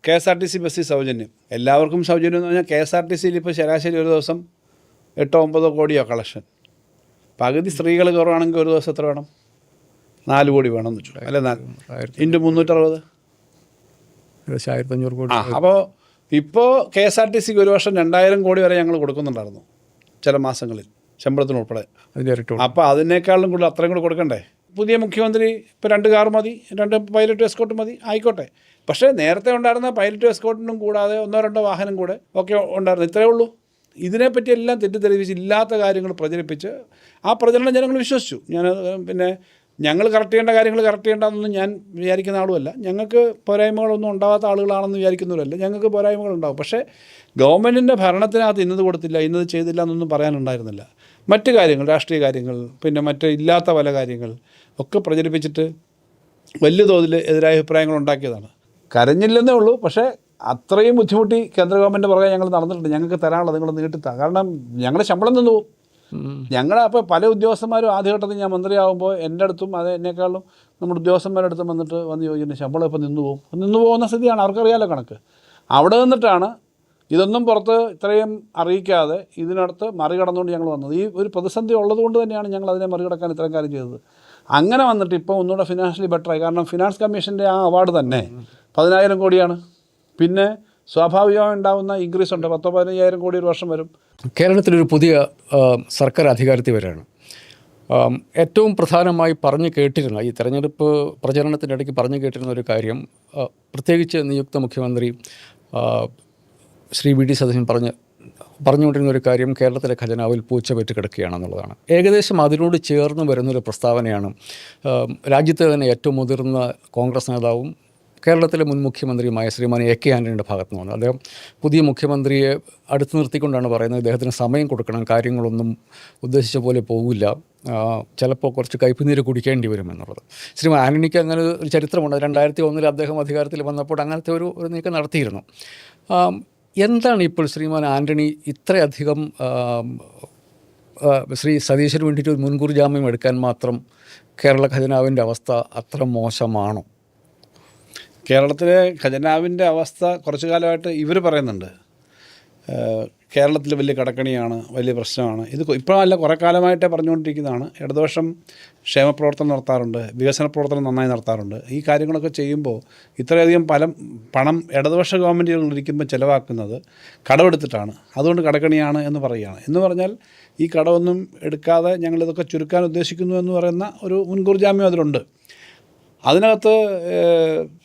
KSRTC ബസ്സിൽ സൗജന്യം, എല്ലാവർക്കും സൗജന്യം എന്ന് പറഞ്ഞാൽ KSRTCയിൽ ഇപ്പോൾ ശരാശരി ഒരു ദിവസം 8-9 കോടിയോ കളക്ഷൻ. പകുതി സ്ത്രീകൾ കുറവാണെങ്കിൽ ഒരു ദിവസം എത്ര വേണം? 4 കോടി വേണം എന്ന് വെച്ചു. അല്ലെ 360 1500 കോടി. അപ്പോൾ ഇപ്പോൾ KSRTCക്ക് ഒരു വർഷം 2000 കോടി വരെ ഞങ്ങൾ കൊടുക്കുന്നുണ്ടായിരുന്നു ചില മാസങ്ങളിൽ, ശമ്പളത്തിനുൾപ്പെടെ. അപ്പോൾ അതിനേക്കാളും കൂടുതൽ അത്രയും കൂടെ കൊടുക്കണ്ടേ? പുതിയ മുഖ്യമന്ത്രി ഇപ്പോൾ 2 കാർ മതി, 2 പൈലറ്റ് എസ്കോർട്ട് മതി, ആയിക്കോട്ടെ. പക്ഷേ നേരത്തെ ഉണ്ടായിരുന്ന പൈലറ്റ് എസ്കോർട്ടിനും കൂടാതെ 1-2 വാഹനം കൂടെ ഒക്കെ ഉണ്ടായിരുന്നു. ഇത്രയേ ഉള്ളൂ. ഇതിനെപ്പറ്റി എല്ലാം തെറ്റിദ്ധരിപ്പിച്ച് ഇല്ലാത്ത കാര്യങ്ങൾ പ്രചരിപ്പിച്ച് ആ പ്രചരണം ജനങ്ങൾ വിശ്വസിച്ചു. പിന്നെ ഞങ്ങൾ കറക്റ്റ് ചെയ്യേണ്ട കാര്യങ്ങൾ കറക്റ്റ് ചെയ്യേണ്ടതെന്നൊന്നും ഞാൻ വിചാരിക്കുന്ന ആളുമല്ല. ഞങ്ങൾക്ക് പോരായ്മകളൊന്നും ഉണ്ടാകാത്ത ആളുകളാണെന്ന് വിചാരിക്കുന്നവരല്ല. ഞങ്ങൾക്ക് പോരായ്മകളുണ്ടാകും. പക്ഷേ ഗവൺമെൻറ്റിൻ്റെ ഭരണത്തിനകത്ത് ഇന്നത് കൊടുത്തില്ല, ഇന്നത് ചെയ്തില്ല എന്നൊന്നും പറയാനുണ്ടായിരുന്നില്ല. മറ്റ് കാര്യങ്ങൾ, രാഷ്ട്രീയ കാര്യങ്ങൾ, പിന്നെ മറ്റ് ഇല്ലാത്ത പല കാര്യങ്ങൾ ഒക്കെ പ്രചരിപ്പിച്ചിട്ട് വലിയ തോതിൽ എതിരായ അഭിപ്രായങ്ങൾ ഉണ്ടാക്കിയതാണ്. കരഞ്ഞില്ലെന്നേ ഉള്ളൂ. പക്ഷേ അത്രയും ബുദ്ധിമുട്ടി കേന്ദ്ര ഗവൺമെൻറ് പുറകെ ഞങ്ങൾ നടന്നിട്ടുണ്ട്. ഞങ്ങൾക്ക് തരാനുള്ളത് നിങ്ങൾ നീട്ടിത്താ. കാരണം ഞങ്ങളുടെ ശമ്പളം നിന്ന് പോകും. അപ്പോൾ പല ഉദ്യോഗസ്ഥന്മാരും ആദ്യഘട്ടത്തിൽ ഞാൻ മന്ത്രിയാകുമ്പോൾ എൻ്റെ അടുത്തും എന്നെക്കാളും നമ്മുടെ ഉദ്യോഗസ്ഥന്മാരുടെ അടുത്തും വന്ന് ചോദിക്കുന്നു, ശമ്പളം ഇപ്പോൾ നിന്ന് പോകുന്ന സ്ഥിതിയാണ്. അവർക്കറിയാലോ കണക്ക്. അവിടെ നിന്നിട്ടാണ് ഇതൊന്നും പുറത്ത് ഇത്രയും അറിയിക്കാതെ ഇതിനടുത്ത് മറികടന്നുകൊണ്ട് ഞങ്ങൾ വന്നത്. ഈ ഒരു പ്രതിസന്ധി ഉള്ളതുകൊണ്ട് തന്നെയാണ് ഞങ്ങൾ അതിനെ മറികടക്കാൻ ഇത്രയും കാര്യം ചെയ്തത്. അങ്ങനെ വന്നിട്ട് ഇപ്പോൾ ഒന്നുകൂടെ ഫിനാൻഷ്യലി ബെറ്ററായി. കാരണം ഫിനാൻസ് കമ്മീഷൻ്റെ ആ അവാർഡ് തന്നെ 10,000 കോടിയാണ്. പിന്നെ സ്വാഭാവികമായി ഉണ്ടാകുന്ന ഇൻക്രീസ് ഉണ്ട്. 10-15,000 കോടി ഒരു വർഷം വരും. കേരളത്തിലൊരു പുതിയ സർക്കാർ അധികാരത്തിൽ വരികയാണ്. ഏറ്റവും പ്രധാനമായി പറഞ്ഞു കേട്ടിരുന്ന ഈ തെരഞ്ഞെടുപ്പ് പ്രചരണത്തിൻ്റെ ഇടയ്ക്ക് പറഞ്ഞു കേട്ടിരുന്ന ഒരു കാര്യം, പ്രത്യേകിച്ച് നിയുക്ത മുഖ്യമന്ത്രി ശ്രീ VD സതീശൻ പറഞ്ഞുകൊണ്ടിരുന്ന ഒരു കാര്യം, കേരളത്തിലെ ഖജനാവിൽ പൂച്ച പെറ്റ് കിടക്കുകയാണെന്നുള്ളതാണ്. ഏകദേശം അതിനോട് ചേർന്ന് വരുന്നൊരു പ്രസ്താവനയാണ് രാജ്യത്തെ തന്നെ ഏറ്റവും മുതിർന്ന കോൺഗ്രസ് നേതാവും കേരളത്തിലെ മുൻ മുഖ്യമന്ത്രിയുമായ ശ്രീമാൻ AK ആൻ്റണിയുടെ ഭാഗത്തു നിന്ന്. അദ്ദേഹം പുതിയ മുഖ്യമന്ത്രിയെ അടുത്ത് നിർത്തിക്കൊണ്ടാണ് പറയുന്നത്, അദ്ദേഹത്തിന് സമയം കൊടുക്കണം, കാര്യങ്ങളൊന്നും ഉദ്ദേശിച്ച പോലെ പോകില്ല, ചിലപ്പോൾ കുറച്ച് കയ്പുനീര് കുടിക്കേണ്ടി വരുമെന്നുള്ളത്. ശ്രീമാൻ ആൻ്റണിക്ക് അങ്ങനെ ഒരു ചരിത്രമുണ്ട്. 2001 അദ്ദേഹം അധികാരത്തിൽ വന്നപ്പോൾ അങ്ങനത്തെ ഒരു നീക്കം നടത്തിയിരുന്നു. എന്താണ് ഇപ്പോൾ ശ്രീമാൻ ആൻ്റണി ഇത്രയധികം ശ്രീ സതീശന് വേണ്ടിയിട്ട് ഒരു മുൻകൂർ ജാമ്യം എടുക്കാൻ മാത്രം കേരള ഖജനാവിൻ്റെ അവസ്ഥ അത്ര മോശമാണോ? കേരളത്തിലെ ഖജനാവിൻ്റെ അവസ്ഥ കുറച്ചു കാലമായിട്ട് ഇവർ പറയുന്നുണ്ട്, കേരളത്തിൽ വലിയ കടക്കണിയാണ്, വലിയ പ്രശ്നമാണ്. ഇത് ഇപ്പോഴല്ല, കുറേ കാലമായിട്ടേ പറഞ്ഞുകൊണ്ടിരിക്കുന്നതാണ്. ഇടതുപക്ഷം ക്ഷേമപ്രവർത്തനം നടത്താറുണ്ട്, വികസന പ്രവർത്തനം നന്നായി നടത്താറുണ്ട്. ഈ കാര്യങ്ങളൊക്കെ ചെയ്യുമ്പോൾ ഇത്രയധികം പണം ഇടതുപക്ഷ ഗവൺമെൻറ്റുകളിരിക്കുമ്പോൾ ചിലവാക്കുന്നത് കടമെടുത്തിട്ടാണ്. അതുകൊണ്ട് കടക്കണിയാണ് എന്ന് പറയുകയാണ്. എന്ന് പറഞ്ഞാൽ ഈ കടമൊന്നും എടുക്കാതെ ഞങ്ങളിതൊക്കെ ചുരുക്കാൻ ഉദ്ദേശിക്കുന്നു എന്ന് പറയുന്ന ഒരു മുൻകൂർ ജാമ്യം അതിലുണ്ട്. അതിനകത്ത്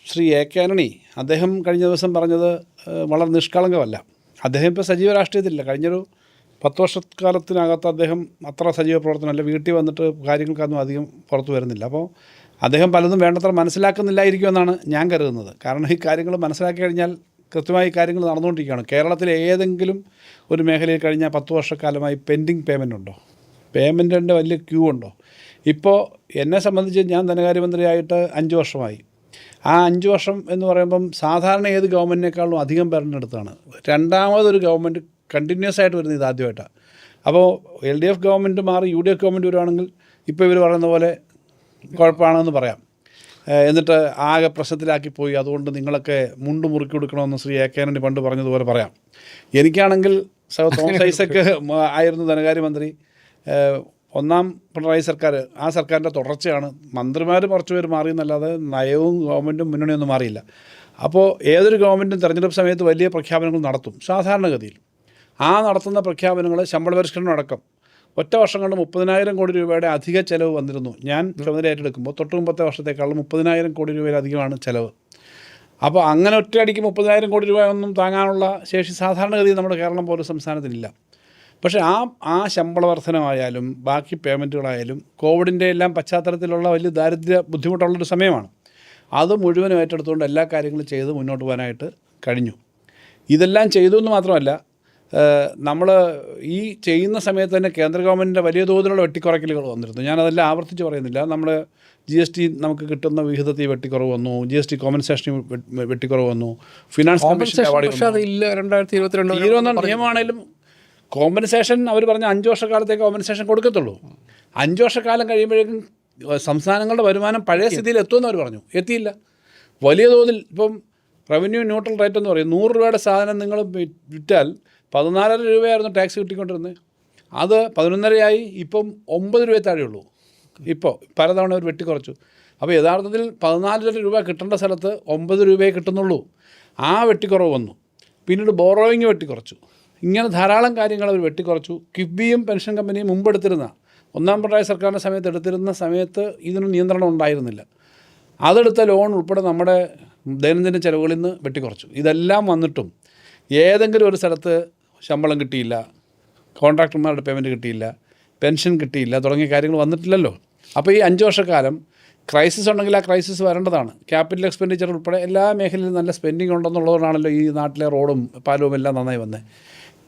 ശ്രീ AK ആൻ്റണി അദ്ദേഹം കഴിഞ്ഞ ദിവസം പറഞ്ഞത് വളരെ നിഷ്കളങ്കമല്ല. അദ്ദേഹം ഇപ്പോൾ സജീവ രാഷ്ട്രീയത്തിലില്ല. കഴിഞ്ഞൊരു 10 വർഷക്കാലത്തിനകത്ത് അദ്ദേഹം അത്ര സജീവ പ്രവർത്തനമല്ല. വീട്ടിൽ വന്നിട്ട് കാര്യങ്ങൾക്കൊന്നും അധികം പുറത്തു വരുന്നില്ല. അപ്പോൾ അദ്ദേഹം പലതും വേണ്ടത്ര മനസ്സിലാക്കുന്നില്ലായിരിക്കുമെന്നാണ് ഞാൻ കരുതുന്നത്. കാരണം ഈ കാര്യങ്ങൾ മനസ്സിലാക്കി കഴിഞ്ഞാൽ കൃത്യമായി കാര്യങ്ങൾ നടന്നുകൊണ്ടിരിക്കുകയാണ്. കേരളത്തിലെ ഏതെങ്കിലും ഒരു മേഖലയിൽ കഴിഞ്ഞ 10 വർഷക്കാലമായി പെൻഡിങ് പേയ്മെൻ്റ് ഉണ്ടോ? പേയ്മെൻറ്റിൻ്റെ വലിയ ക്യൂ ഉണ്ടോ? ഇപ്പോൾ എന്നെ സംബന്ധിച്ച് ഞാൻ ധനകാര്യമന്ത്രിയായിട്ട് 5 വർഷമായി. ആ 5 വർഷം എന്ന് പറയുമ്പം സാധാരണ ഏത് ഗവൺമെൻറ്റിനേക്കാളും അധികം ഭരണമെടുത്താണ്. രണ്ടാമതൊരു ഗവൺമെൻറ് കണ്ടിന്യൂസ് ആയിട്ട് വരുന്നത് ഇതാദ്യമായിട്ടാണ്. അപ്പോൾ LDF ഗവൺമെൻറ് മാറി UDF ഗവൺമെൻറ് വരുവാണെങ്കിൽ ഇപ്പോൾ ഇവർ പറയുന്ന പോലെ കുഴപ്പമാണെന്ന് പറയാം. എന്നിട്ട് ആകെ പ്രശ്നത്തിലാക്കി പോയി, അതുകൊണ്ട് നിങ്ങളൊക്കെ മുണ്ട് മുറുക്കി കൊടുക്കണമെന്ന് ശ്രീ AK ആൻ്റണി പണ്ട് പറഞ്ഞതുപോലെ പറയാം. എനിക്കാണെങ്കിൽ തോമസ് ഐസക് ആയിരുന്നു ധനകാര്യമന്ത്രി. 1ാം പിണറായി സർക്കാർ, ആ സർക്കാരിൻ്റെ തുടർച്ചയാണ്. മന്ത്രിമാർ കുറച്ച് പേര് മാറിയെന്നല്ലാതെ നയവും ഗവൺമെൻറ്റും മുന്നണിയൊന്നും മാറിയില്ല. അപ്പോൾ ഏതൊരു ഗവൺമെൻറ്റും തെരഞ്ഞെടുപ്പ് സമയത്ത് വലിയ പ്രഖ്യാപനങ്ങൾ നടത്തും സാധാരണഗതിയിൽ. ആ നടത്തുന്ന പ്രഖ്യാപനങ്ങൾ ശമ്പള പരിഷ്കരണം അടക്കം ഒറ്റ വർഷം കൊണ്ട് 30,000 കോടി രൂപയുടെ അധിക ചിലവ് വന്നിരുന്നു. ഞാൻ ചുമതല ഏറ്റെടുക്കുമ്പോൾ തൊട്ട് മുമ്പത്തെ വർഷത്തേക്കാളും 30,000 കോടി രൂപയിലധികമാണ് ചിലവ്. അപ്പോൾ അങ്ങനെ ഒറ്റയടിക്ക് 30,000 കോടി രൂപ ഒന്നും താങ്ങാനുള്ള ശേഷി സാധാരണഗതിയിൽ നമ്മുടെ കേരളം പോലും സംസ്ഥാനത്തിനില്ല. പക്ഷേ ആ ശമ്പള വർധനമായാലും ബാക്കി പേയ്മെൻറ്റുകളായാലും കോവിഡിൻ്റെ എല്ലാം പശ്ചാത്തലത്തിലുള്ള വലിയ ദാരിദ്ര്യ ബുദ്ധിമുട്ടുള്ളൊരു സമയമാണ്. അത് മുഴുവനും ഏറ്റെടുത്തുകൊണ്ട് എല്ലാ കാര്യങ്ങളും ചെയ്ത് മുന്നോട്ട് പോകാനായിട്ട് കഴിഞ്ഞു. ഇതെല്ലാം ചെയ്തു എന്ന് മാത്രമല്ല, നമ്മൾ ഈ ചെയ്യുന്ന സമയത്ത് തന്നെ കേന്ദ്ര ഗവൺമെൻറ്റിൻ്റെ വലിയ തോതിലുള്ള വെട്ടിക്കുറയ്ക്കലുകൾ വന്നിരുന്നു. ഞാനതെല്ലാം ആവർത്തിച്ച് പറയുന്നില്ല. നമ്മൾ GST നമുക്ക് കിട്ടുന്ന വിഹിതത്തിൽ വെട്ടിക്കുറവ് വന്നു, GST കോമ്പൻസേഷന് വെട്ടിക്കുറവ് വന്നു, ഫിനാൻസ് കമ്മീഷൻ നിയമമാണെങ്കിലും കോമ്പൻസേഷൻ അവർ പറഞ്ഞ 5 വർഷക്കാലത്തേക്ക് കോമ്പൻസേഷൻ കൊടുക്കത്തുള്ളൂ. 5 വർഷക്കാലം കഴിയുമ്പോഴേക്കും സംസ്ഥാനങ്ങളുടെ വരുമാനം പഴയ സ്ഥിതിയിൽ എത്തുമെന്ന് അവർ പറഞ്ഞു. എത്തിയില്ല. വലിയ തോതിൽ ഇപ്പം റവന്യൂ ന്യൂട്രൽ റേറ്റ് എന്ന് പറയും. 100 രൂപയുടെ സാധനം നിങ്ങൾ വിറ്റാൽ 14.5 രൂപയായിരുന്നു ടാക്സ് കിട്ടിക്കൊണ്ടിരുന്നത്. അത് 11.5 ഇപ്പം 9 രൂപയെ താഴെയുള്ളൂ. ഇപ്പോൾ പലതവണ അവർ വെട്ടിക്കുറച്ചു. അപ്പോൾ യഥാർത്ഥത്തിൽ 14 രൂപ കിട്ടേണ്ട സ്ഥലത്ത് 9 രൂപയെ കിട്ടുന്നുള്ളൂ. ആ വെട്ടിക്കുറവ് വന്നു. പിന്നീട് ബോറോയിങ് വെട്ടിക്കുറച്ചു. ഇങ്ങനെ ധാരാളം കാര്യങ്ങൾ അവർ വെട്ടിക്കുറച്ചു. കിഫ്ബിയും പെൻഷൻ കമ്പനിയും മുമ്പെടുത്തിരുന്ന ഒന്നാം പിണറായി സർക്കാരിൻ്റെ സമയത്ത് എടുത്തിരുന്ന സമയത്ത് ഇതിന് നിയന്ത്രണം ഉണ്ടായിരുന്നില്ല. അതെടുത്ത ലോൺ ഉൾപ്പെടെ നമ്മുടെ ദൈനംദിന ചെലവുകളിൽ നിന്ന് വെട്ടിക്കുറച്ചു. ഇതെല്ലാം വന്നിട്ടും ഏതെങ്കിലും ഒരു സ്ഥലത്ത് ശമ്പളം കിട്ടിയില്ല, കോൺട്രാക്ടർമാരുടെ പേയ്മെൻറ്റ് കിട്ടിയില്ല, പെൻഷൻ കിട്ടിയില്ല തുടങ്ങിയ കാര്യങ്ങൾ വന്നിട്ടില്ലല്ലോ. അപ്പോൾ ഈ 5 വർഷക്കാലം ക്രൈസിസ് ഉണ്ടെങ്കിൽ ആ ക്രൈസിസ് വരേണ്ടതാണ്. ക്യാപിറ്റൽ എക്സ്പെൻഡിച്ചർ ഉൾപ്പെടെ എല്ലാ മേഖലയിലും നല്ല സ്പെൻഡിങ് ഉണ്ടെന്നുള്ളതുകൊണ്ടാണല്ലോ ഈ നാട്ടിലെ റോഡും പാലവും എല്ലാം നന്നായി വന്നത്.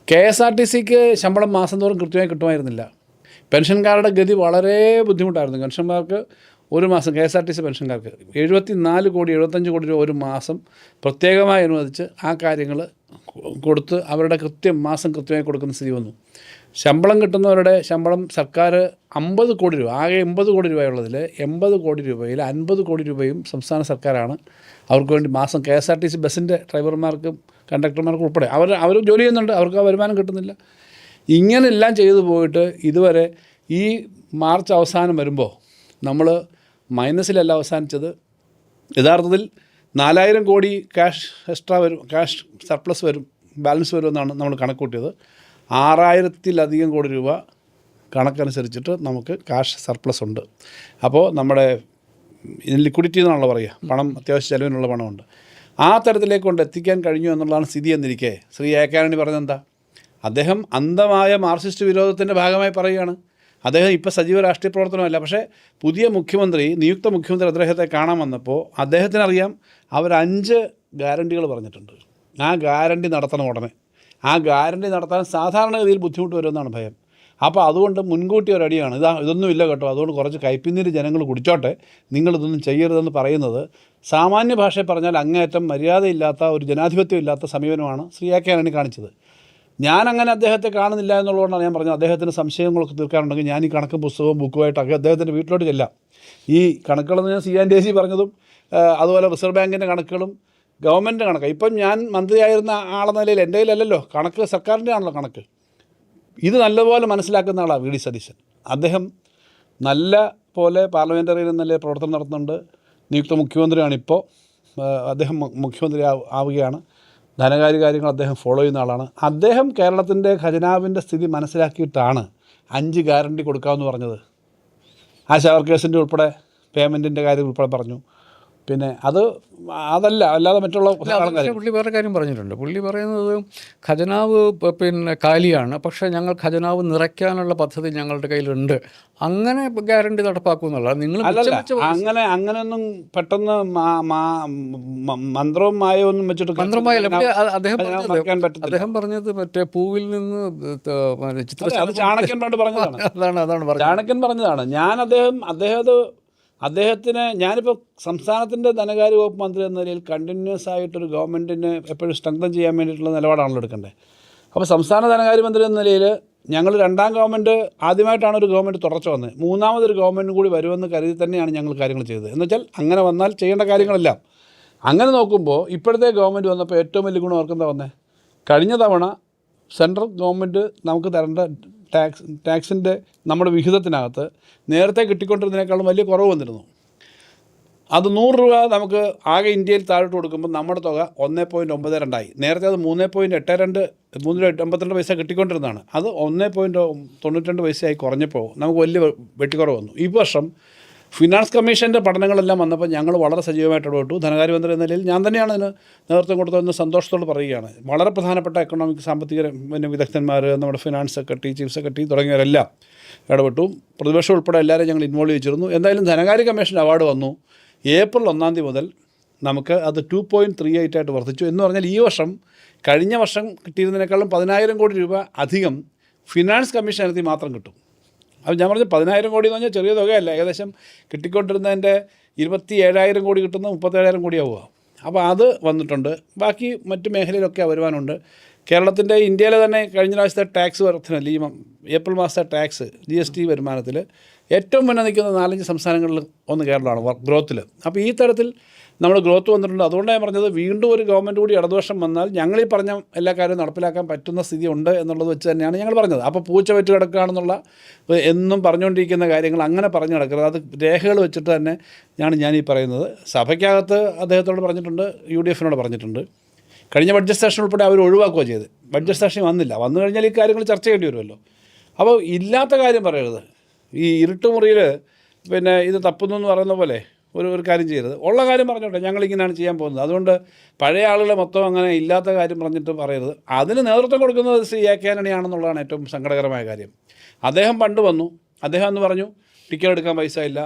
KSRTCക്ക് ശമ്പളം മാസം തോറും കൃത്യമായി കിട്ടുമായിരുന്നില്ല. പെൻഷൻകാരുടെ ഗതി വളരെ ബുദ്ധിമുട്ടായിരുന്നു. പെൻഷൻകാർക്ക് ഒരു മാസം KSRTC പെൻഷൻകാർക്ക് 74 കോടി 75 കോടി രൂപ ഒരു മാസം പ്രത്യേകമായി അനുവദിച്ച് ആ കാര്യങ്ങൾ കൊടുത്ത് അവരുടെ മാസം കൃത്യമായി കൊടുക്കുന്ന സ്ഥിതി വന്നു. ശമ്പളം കിട്ടുന്നവരുടെ ശമ്പളം സർക്കാർ 50 കോടി രൂപ, ആകെ 80 കോടി രൂപയുള്ളതിൽ 80 കോടി രൂപയിൽ 50 കോടി രൂപയും സംസ്ഥാന സർക്കാരാണ് അവർക്ക് വേണ്ടി മാസം KSRTC ബസ്സിൻ്റെ ഡ്രൈവർമാർക്കും കണ്ടക്ടർമാർക്കും ഉൾപ്പെടെ അവർ ജോലി ചെയ്യുന്നുണ്ട്, അവർക്ക് ആ വരുമാനം കിട്ടുന്നില്ല. ഇങ്ങനെല്ലാം ചെയ്തു പോയിട്ട് ഇതുവരെ ഈ മാർച്ച് അവസാനം വരുമ്പോൾ നമ്മൾ മൈനസിലല്ല അവസാനിച്ചത്. യഥാർത്ഥത്തിൽ 4000 കോടി ക്യാഷ് എക്സ്ട്രാ വരും, ക്യാഷ് സർപ്ലസ് വരും, ബാലൻസ് വരുമെന്നാണ് നമ്മൾ കണക്കൂട്ടിയത്. 6000-ലധികം കോടി രൂപ കണക്കനുസരിച്ചിട്ട് നമുക്ക് ക്യാഷ് സർപ്ലസ് ഉണ്ട്. അപ്പോൾ നമ്മുടെ ലിക്വിഡിറ്റി എന്നാണല്ലോ പറയുക, പണം അത്യാവശ്യ ചെലവിനുള്ള പണമുണ്ട്. ആ തരത്തിലേക്ക് കൊണ്ട് എത്തിക്കാൻ കഴിഞ്ഞു എന്നുള്ളതാണ് സ്ഥിതി എന്നിരിക്കെ ശ്രീ A. K. ആന്റണി പറഞ്ഞെന്താ? അദ്ദേഹം അന്ധമായ മാർക്സിസ്റ്റ് വിരോധത്തിൻ്റെ ഭാഗമായി പറയുകയാണ്. അദ്ദേഹം ഇപ്പോൾ സജീവ രാഷ്ട്രീയ പ്രവർത്തനമല്ല. പക്ഷേ പുതിയ മുഖ്യമന്ത്രി, നിയുക്ത മുഖ്യമന്ത്രി അദ്ദേഹത്തെ കാണാൻ വന്നപ്പോൾ അദ്ദേഹത്തിനറിയാം അവർ 5 ഗ്യാരണ്ടികൾ പറഞ്ഞിട്ടുണ്ട്. ആ ഗ്യാരണ്ടി നടത്തണം ഉടനെ. ആ ഗ്യാരണ്ടി നടത്താൻ സാധാരണഗതിയിൽ ബുദ്ധിമുട്ട് വരുമെന്നാണ് ഭയം. അപ്പോൾ അതുകൊണ്ട് മുൻകൂട്ടി ഒരടിയാണ്, ഇതൊന്നും ഇല്ല കേട്ടോ, അതുകൊണ്ട് കുറച്ച് കൈപ്പിന്നീര് ജനങ്ങൾ കുടിച്ചോട്ടെ, നിങ്ങളിതൊന്നും ചെയ്യരുതെന്ന് പറയുന്നത് സാമാന്യ ഭാഷയിൽ പറഞ്ഞാൽ അങ്ങേയറ്റം മര്യാദയില്ലാത്ത ഒരു ജനാധിപത്യം ഇല്ലാത്ത സമീപനമാണ് ശ്രീ A. K. ആന്റണി കാണിച്ചത്. ഞാനങ്ങനെ അദ്ദേഹത്തെ കാണുന്നില്ല എന്നുള്ളതുകൊണ്ടാണ് ഞാൻ പറഞ്ഞത്, അദ്ദേഹത്തിന് സംശയങ്ങളൊക്കെ തീർക്കാനുണ്ടെങ്കിൽ ഞാൻ ഈ കണക്കും പുസ്തകവും ബുക്കുമായിട്ടൊക്കെ അദ്ദേഹത്തിൻ്റെ വീട്ടിലോട്ട് ചെല്ലാം. ഈ കണക്കുകളെന്ന് ഞാൻ CNDC പറഞ്ഞതും അതുപോലെ റിസർവ് ബാങ്കിൻ്റെ കണക്കുകളും ഗവൺമെൻറ് കണക്ക്. ഇപ്പം ഞാൻ മന്ത്രിയായിരുന്ന ആളെന്ന നിലയിൽ എൻ്റെ കയ്യിലല്ലല്ലോ കണക്ക്, സർക്കാരിൻ്റെ ആണല്ലോ കണക്ക്. ഇത് നല്ലപോലെ മനസ്സിലാക്കുന്ന ആളാണ് VD സതീശൻ. അദ്ദേഹം നല്ല പോലെ പാർലമെൻ്ററിയിൽ നല്ല പ്രവർത്തനം നടത്തുന്നുണ്ട്. നിയുക്ത മുഖ്യമന്ത്രിയാണിപ്പോൾ. അദ്ദേഹം മുഖ്യമന്ത്രി ആവുകയാണ്. ധനകാര്യ കാര്യങ്ങൾ അദ്ദേഹം ഫോളോ ചെയ്യുന്ന ആളാണ്. അദ്ദേഹം കേരളത്തിൻ്റെ ഖജനാവിൻ്റെ സ്ഥിതി മനസ്സിലാക്കിയിട്ടാണ് 5 ഗ്യാരണ്ടി കൊടുക്കാമെന്ന് പറഞ്ഞത്. ആശാ വർക്കേഴ്സിൻ്റെ ഉൾപ്പെടെ പേയ്മെൻറ്റിൻ്റെ കാര്യം ഉൾപ്പെടെ പറഞ്ഞു. പിന്നെ അതല്ല അല്ലാതെ മറ്റുള്ള പുള്ളി വേറെ കാര്യം പറഞ്ഞിട്ടുണ്ട്. പുള്ളി പറയുന്നത് ഖജനാവ് പിന്നെ കാലിയാണ്, പക്ഷേ ഞങ്ങൾ ഖജനാവ് നിറയ്ക്കാനുള്ള പദ്ധതി ഞങ്ങളുടെ കയ്യിലുണ്ട്, അങ്ങനെ ഗ്യാരണ്ടി നടപ്പാക്കുമെന്നുള്ളത്. നിങ്ങൾ അങ്ങനെയൊന്നും പെട്ടെന്ന് മന്ത്രവും മായൊന്നും വെച്ചിട്ട് അദ്ദേഹം പറഞ്ഞത് മറ്റേ പൂവിൽ നിന്ന് ചാണക്യൻ പറഞ്ഞതാണ്. ചാണക്യൻ പറഞ്ഞതാണ്. അദ്ദേഹത്തിന് ഞാനിപ്പോൾ സംസ്ഥാനത്തിൻ്റെ ധനകാര്യ വകുപ്പ് മന്ത്രി എന്ന നിലയിൽ കണ്ടിന്യൂസ് ആയിട്ടൊരു ഗവൺമെൻറ്റിനെ എപ്പോഴും സ്ട്രെങ്തൻ ചെയ്യാൻ വേണ്ടിയിട്ടുള്ള നിലപാടാണല്ലോ എടുക്കേണ്ടത്. അപ്പോൾ സംസ്ഥാന ധനകാര്യമന്ത്രി എന്ന നിലയിൽ ഞങ്ങൾ 2ാം ഗവൺമെൻറ് ആദ്യമായിട്ടാണ് ഒരു ഗവൺമെൻറ് തുടർച്ച വന്നത്. 3ാമതൊരു ഗവൺമെൻറ് കൂടി വരുമെന്ന് കരുതി തന്നെയാണ് ഞങ്ങൾ കാര്യങ്ങൾ ചെയ്തത്. എന്നുവെച്ചാൽ അങ്ങനെ വന്നാൽ ചെയ്യേണ്ട കാര്യങ്ങളെല്ലാം അങ്ങനെ നോക്കുമ്പോൾ ഇപ്പോഴത്തെ ഗവൺമെൻറ് വന്നപ്പോൾ ഏറ്റവും വലിയ ഗുണം ഓർക്കെന്താ വന്നത്? കഴിഞ്ഞ തവണ സെൻട്രൽ ഗവൺമെൻറ് നമുക്ക് തരേണ്ട ടാക്സിൻ്റെ നമ്മുടെ വിഹിതത്തിനകത്ത് നേരത്തെ കിട്ടിക്കൊണ്ടിരുന്നതിനേക്കാളും വലിയ കുറവ് വന്നിരുന്നു. അത് 100 രൂപ നമുക്ക് ആകെ ഇന്ത്യയിൽ താഴോട്ട് കൊടുക്കുമ്പോൾ നമ്മുടെ തുക 1.92 നേരത്തെ അത് 3.82 പൈസ കിട്ടിക്കൊണ്ടിരുന്നതാണ്. അത് 1.92 പൈസയായി കുറഞ്ഞപ്പോൾ നമുക്ക് വലിയ വെട്ടിക്കുറവ് വന്നു. ഈ വർഷം ഫിനാൻസ് കമ്മീഷൻ്റെ പഠനങ്ങളെല്ലാം വന്നപ്പോൾ ഞങ്ങൾ വളരെ സജീവമായിട്ട് ഇടപെട്ടു. ധനകാര്യമന്ത്രി എന്ന നിലയിൽ ഞാൻ തന്നെയാണ് ഇതിന് നേതൃത്വം കൊടുത്തതെന്ന് സന്തോഷത്തോട് പറയുകയാണ്. വളരെ പ്രധാനപ്പെട്ട എക്കണോമിക് സാമ്പത്തിക വിദഗ്ധന്മാർ, നമ്മുടെ ഫിനാൻസ് സെക്രട്ടറി, ചീഫ് സെക്രട്ടറി തുടങ്ങിയവരെല്ലാം ഇടപെട്ടു. പ്രതിപക്ഷം ഉൾപ്പെടെ എല്ലാവരും ഞങ്ങൾ ഇൻവോൾവ് ചെയ്തിരുന്നു. എന്തായാലും ധനകാര്യ കമ്മീഷൻ അവാർഡ് വന്നു. ഏപ്രിൽ 1-ാം തീയതി മുതൽ നമുക്ക് അത് 2.38 ആയിട്ട് വർദ്ധിച്ചു. എന്ന് പറഞ്ഞാൽ ഈ വർഷം കഴിഞ്ഞ വർഷം കിട്ടിയിരുന്നതിനേക്കാളും 10,000 കോടി രൂപ അധികം ഫിനാൻസ് കമ്മീഷൻ ഇനത്തിൽ മാത്രം കിട്ടും. അപ്പോൾ ഞാൻ പറഞ്ഞത് 10,000 കോടി എന്ന് പറഞ്ഞാൽ ചെറിയ തുകയല്ല. ഏകദേശം കിട്ടിക്കൊണ്ടിരുന്നതിൻ്റെ 27,000 കോടി കിട്ടുന്ന 37,000 കോടിയാവുക. അപ്പോൾ അത് വന്നിട്ടുണ്ട്. ബാക്കി മറ്റ് മേഖലയിലൊക്കെ വരുവാനുണ്ട്. കേരളത്തിൻ്റെ ഇന്ത്യയിലെ തന്നെ കഴിഞ്ഞ പ്രാവശ്യത്തെ ടാക്സ് വർധന, ഈ ഏപ്രിൽ മാസത്തെ ടാക്സ് GST വരുമാനത്തിൽ ഏറ്റവും മുന്നേ നിൽക്കുന്ന 4-5 സംസ്ഥാനങ്ങളിൽ ഒന്ന് കേരളമാണ് ഗ്രോത്തിൽ. അപ്പോൾ ഈ തരത്തിൽ നമ്മൾ ഗ്രോത്ത് വന്നിട്ടുണ്ട്. അതുകൊണ്ടാണ് ഞാൻ പറഞ്ഞത് വീണ്ടും ഒരു ഗവൺമെൻറ് കൂടി ഇടതുപക്ഷം വന്നാൽ ഞങ്ങളീ പറഞ്ഞ എല്ലാ കാര്യവും നടപ്പിലാക്കാൻ പറ്റുന്ന സ്ഥിതി ഉണ്ട് എന്നുള്ളത് വെച്ച് തന്നെയാണ് ഞങ്ങൾ പറഞ്ഞത്. അപ്പോൾ പൂച്ച വെച്ച് കിടക്കുകയാണെന്നുള്ള എന്നും പറഞ്ഞുകൊണ്ടിരിക്കുന്ന കാര്യങ്ങൾ അങ്ങനെ പറഞ്ഞു കിടക്കരുത്. അത് രേഖകൾ വെച്ചിട്ട് തന്നെ ഞാനീ പറയുന്നത്. സഭയ്ക്കകത്ത് അദ്ദേഹത്തോട് പറഞ്ഞിട്ടുണ്ട്, UDF-നോട് പറഞ്ഞിട്ടുണ്ട്. കഴിഞ്ഞ ബഡ്ജറ്റ് സെഷൻ ഉൾപ്പെടെ അവർ ഒഴിവാക്കുകയോ ചെയ്ത്. ബഡ്ജറ്റ് സെഷൻ വന്നു കഴിഞ്ഞാൽ ഈ കാര്യങ്ങൾ ചർച്ച ചെയ്യേണ്ടി വരുമല്ലോ. അപ്പോൾ ഇല്ലാത്ത കാര്യം പറയരുത്. ഈ ഇരുട്ടുമുറിയിൽ പിന്നെ ഇത് തപ്പുന്നു എന്ന് പറയുന്ന പോലെ ഒരു കാര്യം ചെയ്യരുത്. ഉള്ള കാര്യം പറഞ്ഞോട്ടെ, ഞങ്ങളിങ്ങനെയാണ് ചെയ്യാൻ പോകുന്നത്. അതുകൊണ്ട് പഴയ ആളുകളെ മൊത്തം അങ്ങനെ ഇല്ലാത്ത കാര്യം പറഞ്ഞിട്ട് പറയരുത്. അതിന് നേതൃത്വം കൊടുക്കുന്നത് ശ്രീ എ കെ ആൻ്റണിയാണെന്നുള്ളതാണ് ഏറ്റവും സങ്കടകരമായ കാര്യം. അദ്ദേഹം പണ്ട് വന്നു, അദ്ദേഹം എന്ന് പറഞ്ഞു ടിക്കറ്റ് എടുക്കാൻ പൈസ ഇല്ല,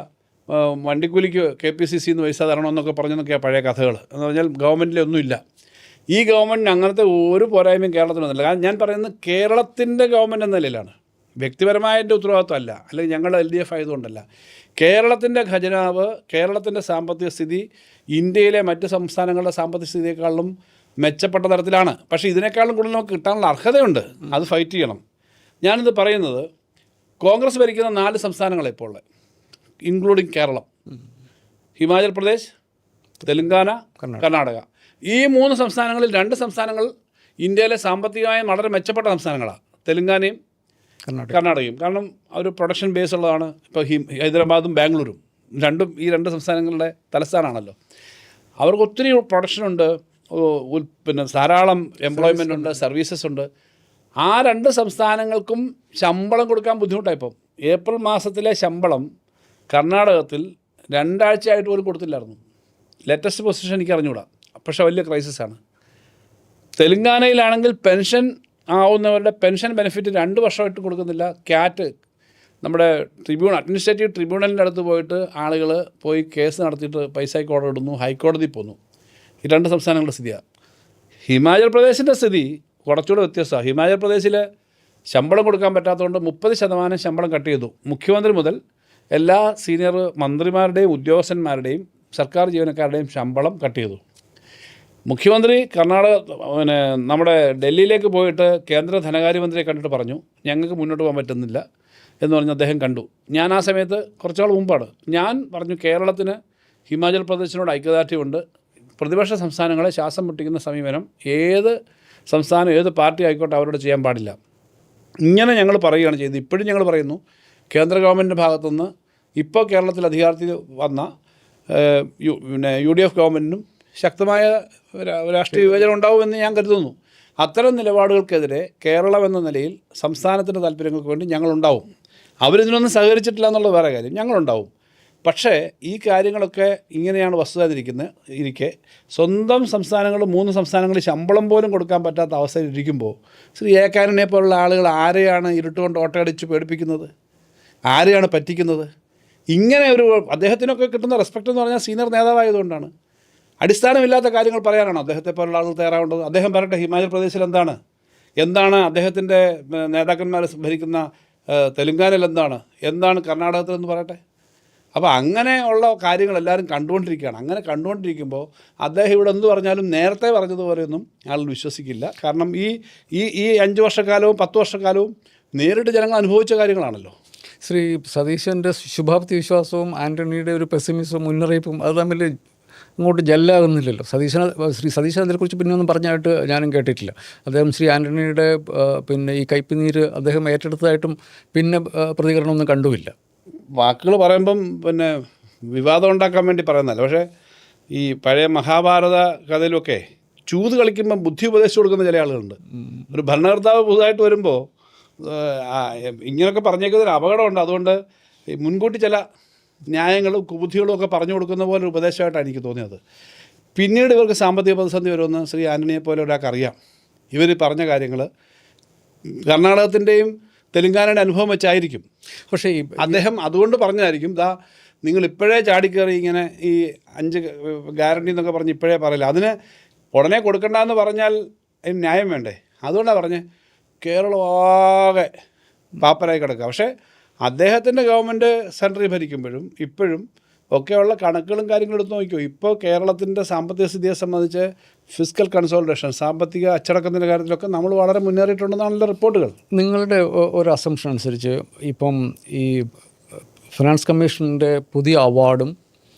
വണ്ടിക്കൂലിക്ക് KPCC പൈസ തരണമെന്നൊക്കെ പറഞ്ഞെന്നൊക്കെയാണ് പഴയ കഥകൾ. എന്ന് പറഞ്ഞാൽ ഗവൺമെൻറ്റിലൊന്നുമില്ല. ഈ ഗവൺമെൻറ്റിന് അങ്ങനത്തെ ഒരു പോരായ്മയും കേരളത്തിനൊന്നുമില്ല. കാരണം ഞാൻ പറയുന്നത് കേരളത്തിൻ്റെ ഗവൺമെൻറ് എന്ന നിലയിലാണ്, വ്യക്തിപരമായ എൻ്റെ ഉത്തരവാദിത്വമല്ല, അല്ലെങ്കിൽ ഞങ്ങൾ LDF ആയതുകൊണ്ടല്ല. കേരളത്തിൻ്റെ ഖജനാവ്, കേരളത്തിൻ്റെ സാമ്പത്തിക സ്ഥിതി ഇന്ത്യയിലെ മറ്റ് സംസ്ഥാനങ്ങളുടെ സാമ്പത്തിക സ്ഥിതിയേക്കാളും മെച്ചപ്പെട്ട തരത്തിലാണ്. പക്ഷേ ഇതിനേക്കാളും കൂടുതൽ നമുക്ക് കിട്ടാനുള്ള അർഹതയുണ്ട്. അത് ഫൈറ്റ് ചെയ്യണം. ഞാനിത് പറയുന്നത് കോൺഗ്രസ് ഭരിക്കുന്ന 4 സംസ്ഥാനങ്ങളെ ഇപ്പോൾ ഉള്ളത്, ഇൻക്ലൂഡിങ് കേരളം, ഹിമാചൽ പ്രദേശ്, തെലുങ്കാന, കർണാടക. ഈ 3 സംസ്ഥാനങ്ങളിൽ 2 സംസ്ഥാനങ്ങൾ ഇന്ത്യയിലെ സാമ്പത്തികമായി വളരെ മെച്ചപ്പെട്ട സംസ്ഥാനങ്ങളാണ്, തെലുങ്കാനയും കർണാടകയും. കാരണം ഒരു പ്രൊഡക്ഷൻ ബേസ് ഉള്ളതാണ്. ഇപ്പോൾ ഹൈദരാബാദും ബാംഗ്ലൂരും ഈ 2 സംസ്ഥാനങ്ങളുടെ തലസ്ഥാനമാണല്ലോ. അവർക്ക് ഒത്തിരി പ്രൊഡക്ഷനുണ്ട്, പിന്നെ ധാരാളം എംപ്ലോയ്മെൻ്റ് ഉണ്ട്, സർവീസസ് ഉണ്ട്. ആ 2 സംസ്ഥാനങ്ങൾക്കും ശമ്പളം കൊടുക്കാൻ ബുദ്ധിമുട്ടാണ്. ഇപ്പം ഏപ്രിൽ മാസത്തിലെ ശമ്പളം കർണാടകത്തിൽ 2 ആഴ്ചയായിട്ട് പോലും കൊടുത്തില്ലായിരുന്നു. ലേറ്റസ്റ്റ് പൊസിഷൻ എനിക്ക് അറിഞ്ഞുകൂടാ, പക്ഷേ വലിയ ക്രൈസിസാണ്. തെലുങ്കാനയിലാണെങ്കിൽ പെൻഷൻ ആവുന്നവരുടെ പെൻഷൻ ബെനിഫിറ്റ് 2 വർഷമായിട്ട് കൊടുക്കുന്നില്ല. ക്യാറ്റ് നമ്മുടെ അഡ്മിനിസ്ട്രേറ്റീവ് ട്രിബ്യൂണലിൻ്റെ അടുത്ത് പോയിട്ട് ആളുകൾ പോയി കേസ് നടത്തിയിട്ട് പൈസയ്ക്ക് ഓർഡർ ഇടുന്നു, ഹൈക്കോടതി പോന്നു. ഈ 2 സംസ്ഥാനങ്ങളുടെ സ്ഥിതിയാണ്. ഹിമാചൽ പ്രദേശിൻ്റെ സ്ഥിതി കുറച്ചുകൂടെ വ്യത്യസ്തമാണ്. ഹിമാചൽ പ്രദേശിൽ ശമ്പളം കൊടുക്കാൻ പറ്റാത്തതുകൊണ്ട് 30% ശമ്പളം കട്ട് ചെയ്തു. മുഖ്യമന്ത്രി മുതൽ എല്ലാ സീനിയർ മന്ത്രിമാരുടെയും ഉദ്യോഗസ്ഥന്മാരുടെയും സർക്കാർ ജീവനക്കാരുടെയും ശമ്പളം കട്ട് ചെയ്തു. മുഖ്യമന്ത്രി നമ്മുടെ ഡൽഹിയിലേക്ക് പോയിട്ട് കേന്ദ്ര ധനകാര്യമന്ത്രിയെ കണ്ടിട്ട് പറഞ്ഞു ഞങ്ങൾക്ക് മുന്നോട്ട് പോകാൻ പറ്റുന്നില്ല എന്ന് പറഞ്ഞ് അദ്ദേഹം കണ്ടു. ഞാൻ ആ സമയത്ത് കുറച്ചുനാൾ മുമ്പാണ്. ഞാൻ പറഞ്ഞു കേരളത്തിന് ഹിമാചൽ പ്രദേശിനോട് ഐക്യദാർഢ്യമുണ്ട്. പ്രതിപക്ഷ സംസ്ഥാനങ്ങളെ ശ്വാസം മുട്ടിക്കുന്ന സമീപനം ഏത് സംസ്ഥാനം ഏത് പാർട്ടി ആയിക്കോട്ടെ അവരോട് ചെയ്യാൻ പാടില്ല. ഇങ്ങനെ ഞങ്ങൾ പറയുകയാണ് ചെയ്തത്. ഇപ്പോഴും ഞങ്ങൾ പറയുന്നു കേന്ദ്ര ഗവൺമെൻറ്റിൻ്റെ ഭാഗത്തുനിന്ന് ഇപ്പോൾ കേരളത്തിൽ അധികാരത്തിൽ വന്ന UDF ഗവൺമെൻറ്റിനും ശക്തമായ രാഷ്ട്രീയ വിവേചനം ഉണ്ടാവുമെന്ന് ഞാൻ കരുതുന്നു. അത്തരം നിലപാടുകൾക്കെതിരെ കേരളം എന്ന നിലയിൽ സംസ്ഥാനത്തിൻ്റെ താല്പര്യങ്ങൾക്ക് വേണ്ടി ഞങ്ങളുണ്ടാവും. അവരിതിനൊന്നും സഹകരിച്ചിട്ടില്ല എന്നുള്ളത് വേറെ കാര്യം, ഞങ്ങളുണ്ടാവും. പക്ഷേ ഈ കാര്യങ്ങളൊക്കെ ഇങ്ങനെയാണ് ഇരിക്കെ സ്വന്തം സംസ്ഥാനങ്ങൾ 3 സംസ്ഥാനങ്ങളിൽ ശമ്പളം പോലും കൊടുക്കാൻ പറ്റാത്ത അവസ്ഥയിൽ ഇരിക്കുമ്പോൾ ശ്രീ എ കെ ആൻ്റണിയെ പോലുള്ള ആളുകൾ ആരെയാണ് ഇരുട്ടുകൊണ്ട് ഓട്ടയടിച്ച് പേടിപ്പിക്കുന്നത്, ആരെയാണ് പറ്റിക്കുന്നത്? ഇങ്ങനെ അദ്ദേഹത്തിനൊക്കെ കിട്ടുന്ന റെസ്പെക്റ്റ് എന്ന് പറഞ്ഞാൽ സീനിയർ നേതാവായതുകൊണ്ടാണ്. അടിസ്ഥാനമില്ലാത്ത കാര്യങ്ങൾ പറയാനാണ് അദ്ദേഹത്തെ പോലുള്ള ആളുകൾ തയ്യാറാവേണ്ടത്. അദ്ദേഹം പറയട്ടെ ഹിമാചൽ പ്രദേശിൽ എന്താണ് അദ്ദേഹത്തിൻ്റെ നേതാക്കന്മാർ ഭരിക്കുന്ന തെലുങ്കാനയിൽ എന്താണ് കർണാടകത്തിൽ എന്ന് പറയട്ടെ. അപ്പോൾ അങ്ങനെയുള്ള കാര്യങ്ങൾ എല്ലാവരും കണ്ടുകൊണ്ടിരിക്കുകയാണ്. അങ്ങനെ കണ്ടുകൊണ്ടിരിക്കുമ്പോൾ അദ്ദേഹം ഇവിടെ എന്ത് പറഞ്ഞാലും നേരത്തെ പറഞ്ഞതുപോലെയൊന്നും ആൾ വിശ്വസിക്കില്ല. കാരണം ഈ 5 വർഷക്കാലവും 10 വർഷക്കാലവും നേരിട്ട് ജനങ്ങൾ അനുഭവിച്ച കാര്യങ്ങളാണല്ലോ. ശ്രീ സതീശൻ്റെ ശുഭാപ്തി വിശ്വാസവും ആൻ്റണിയുടെ ഒരു പെസിമിസവും മുന്നറിയിപ്പും അത് തമ്മിൽ അങ്ങോട്ട് ജെല്ലാകുന്നില്ലല്ലോ. ശ്രീ സതീശൻ അതിനെക്കുറിച്ച് പിന്നെ ഒന്നും പറഞ്ഞായിട്ട് ഞാനും കേട്ടിട്ടില്ല. അദ്ദേഹം ശ്രീ ആൻ്റണിയുടെ പിന്നെ ഈ കയ്പുനീര് അദ്ദേഹം ഏറ്റെടുത്തതായിട്ടും പിന്നെ പ്രതികരണമൊന്നും കണ്ടുമില്ല. വാക്കുകൾ പറയുമ്പം പിന്നെ വിവാദം ഉണ്ടാക്കാൻ വേണ്ടി പറയുന്നതല്ല. പക്ഷേ ഈ പഴയ മഹാഭാരത കഥയിലൊക്കെ ചൂത് കളിക്കുമ്പം ബുദ്ധി ഉപദേശിച്ചു കൊടുക്കുന്ന ചില ആളുകളുണ്ട്. ഒരു ഭരണകർത്താവ് പുതുതായിട്ട് വരുമ്പോൾ ഇങ്ങനെയൊക്കെ പറഞ്ഞേക്കുന്നതിന് അപകടമുണ്ട്. അതുകൊണ്ട് മുൻകൂട്ടി ചില ന്യായങ്ങളും ബുദ്ധികളും ഒക്കെ പറഞ്ഞു കൊടുക്കുന്ന പോലെ ഒരു ഉപദേശമായിട്ടാണ് എനിക്ക് തോന്നിയത്. പിന്നീട് ഇവർക്ക് സാമ്പത്തിക പ്രതിസന്ധി വരുമെന്ന് ശ്രീ ആൻ്റണിയെ പോലെ ഒരാൾക്ക് അറിയാം. ഇവർ പറഞ്ഞ കാര്യങ്ങൾ കർണാടകത്തിൻ്റെയും തെലുങ്കാനയുടെ അനുഭവം വെച്ചായിരിക്കും. പക്ഷേ അദ്ദേഹം അതുകൊണ്ട് പറഞ്ഞതായിരിക്കും നിങ്ങൾ ഇപ്പോഴേ ചാടിക്കയറി ഇങ്ങനെ ഈ 5 ഗ്യാരണ്ടി എന്നൊക്കെ പറഞ്ഞ് ഇപ്പോഴേ പറയില്ല. അതിന് ഉടനെ കൊടുക്കണ്ടെന്ന് പറഞ്ഞാൽ അതിന് ന്യായം വേണ്ടേ? അതുകൊണ്ടാണ് പറഞ്ഞത് കേരളം ആകെ പാപ്പരായി കിടക്കുക. പക്ഷേ അദ്ദേഹത്തിൻ്റെ ഗവൺമെൻറ് സെൻട്രൽ ഭരിക്കുമ്പോഴും ഇപ്പോഴും ഒക്കെയുള്ള കണക്കുകളും കാര്യങ്ങളും എടുത്ത് നോക്കിയോ. ഇപ്പോൾ കേരളത്തിൻ്റെ സാമ്പത്തിക സ്ഥിതിയെ സംബന്ധിച്ച് ഫിസിക്കൽ കൺസോളിഡേഷൻ, സാമ്പത്തിക അച്ചടക്കത്തിൻ്റെ കാര്യത്തിലൊക്കെ നമ്മൾ വളരെ മുന്നേറിയിട്ടുണ്ടെന്നാണല്ലോ റിപ്പോർട്ടുകൾ. നിങ്ങളുടെ ഒരു അസംഷൻ അനുസരിച്ച് ഇപ്പം ഈ ഫിനാൻസ് കമ്മീഷൻ്റെ പുതിയ അവാർഡും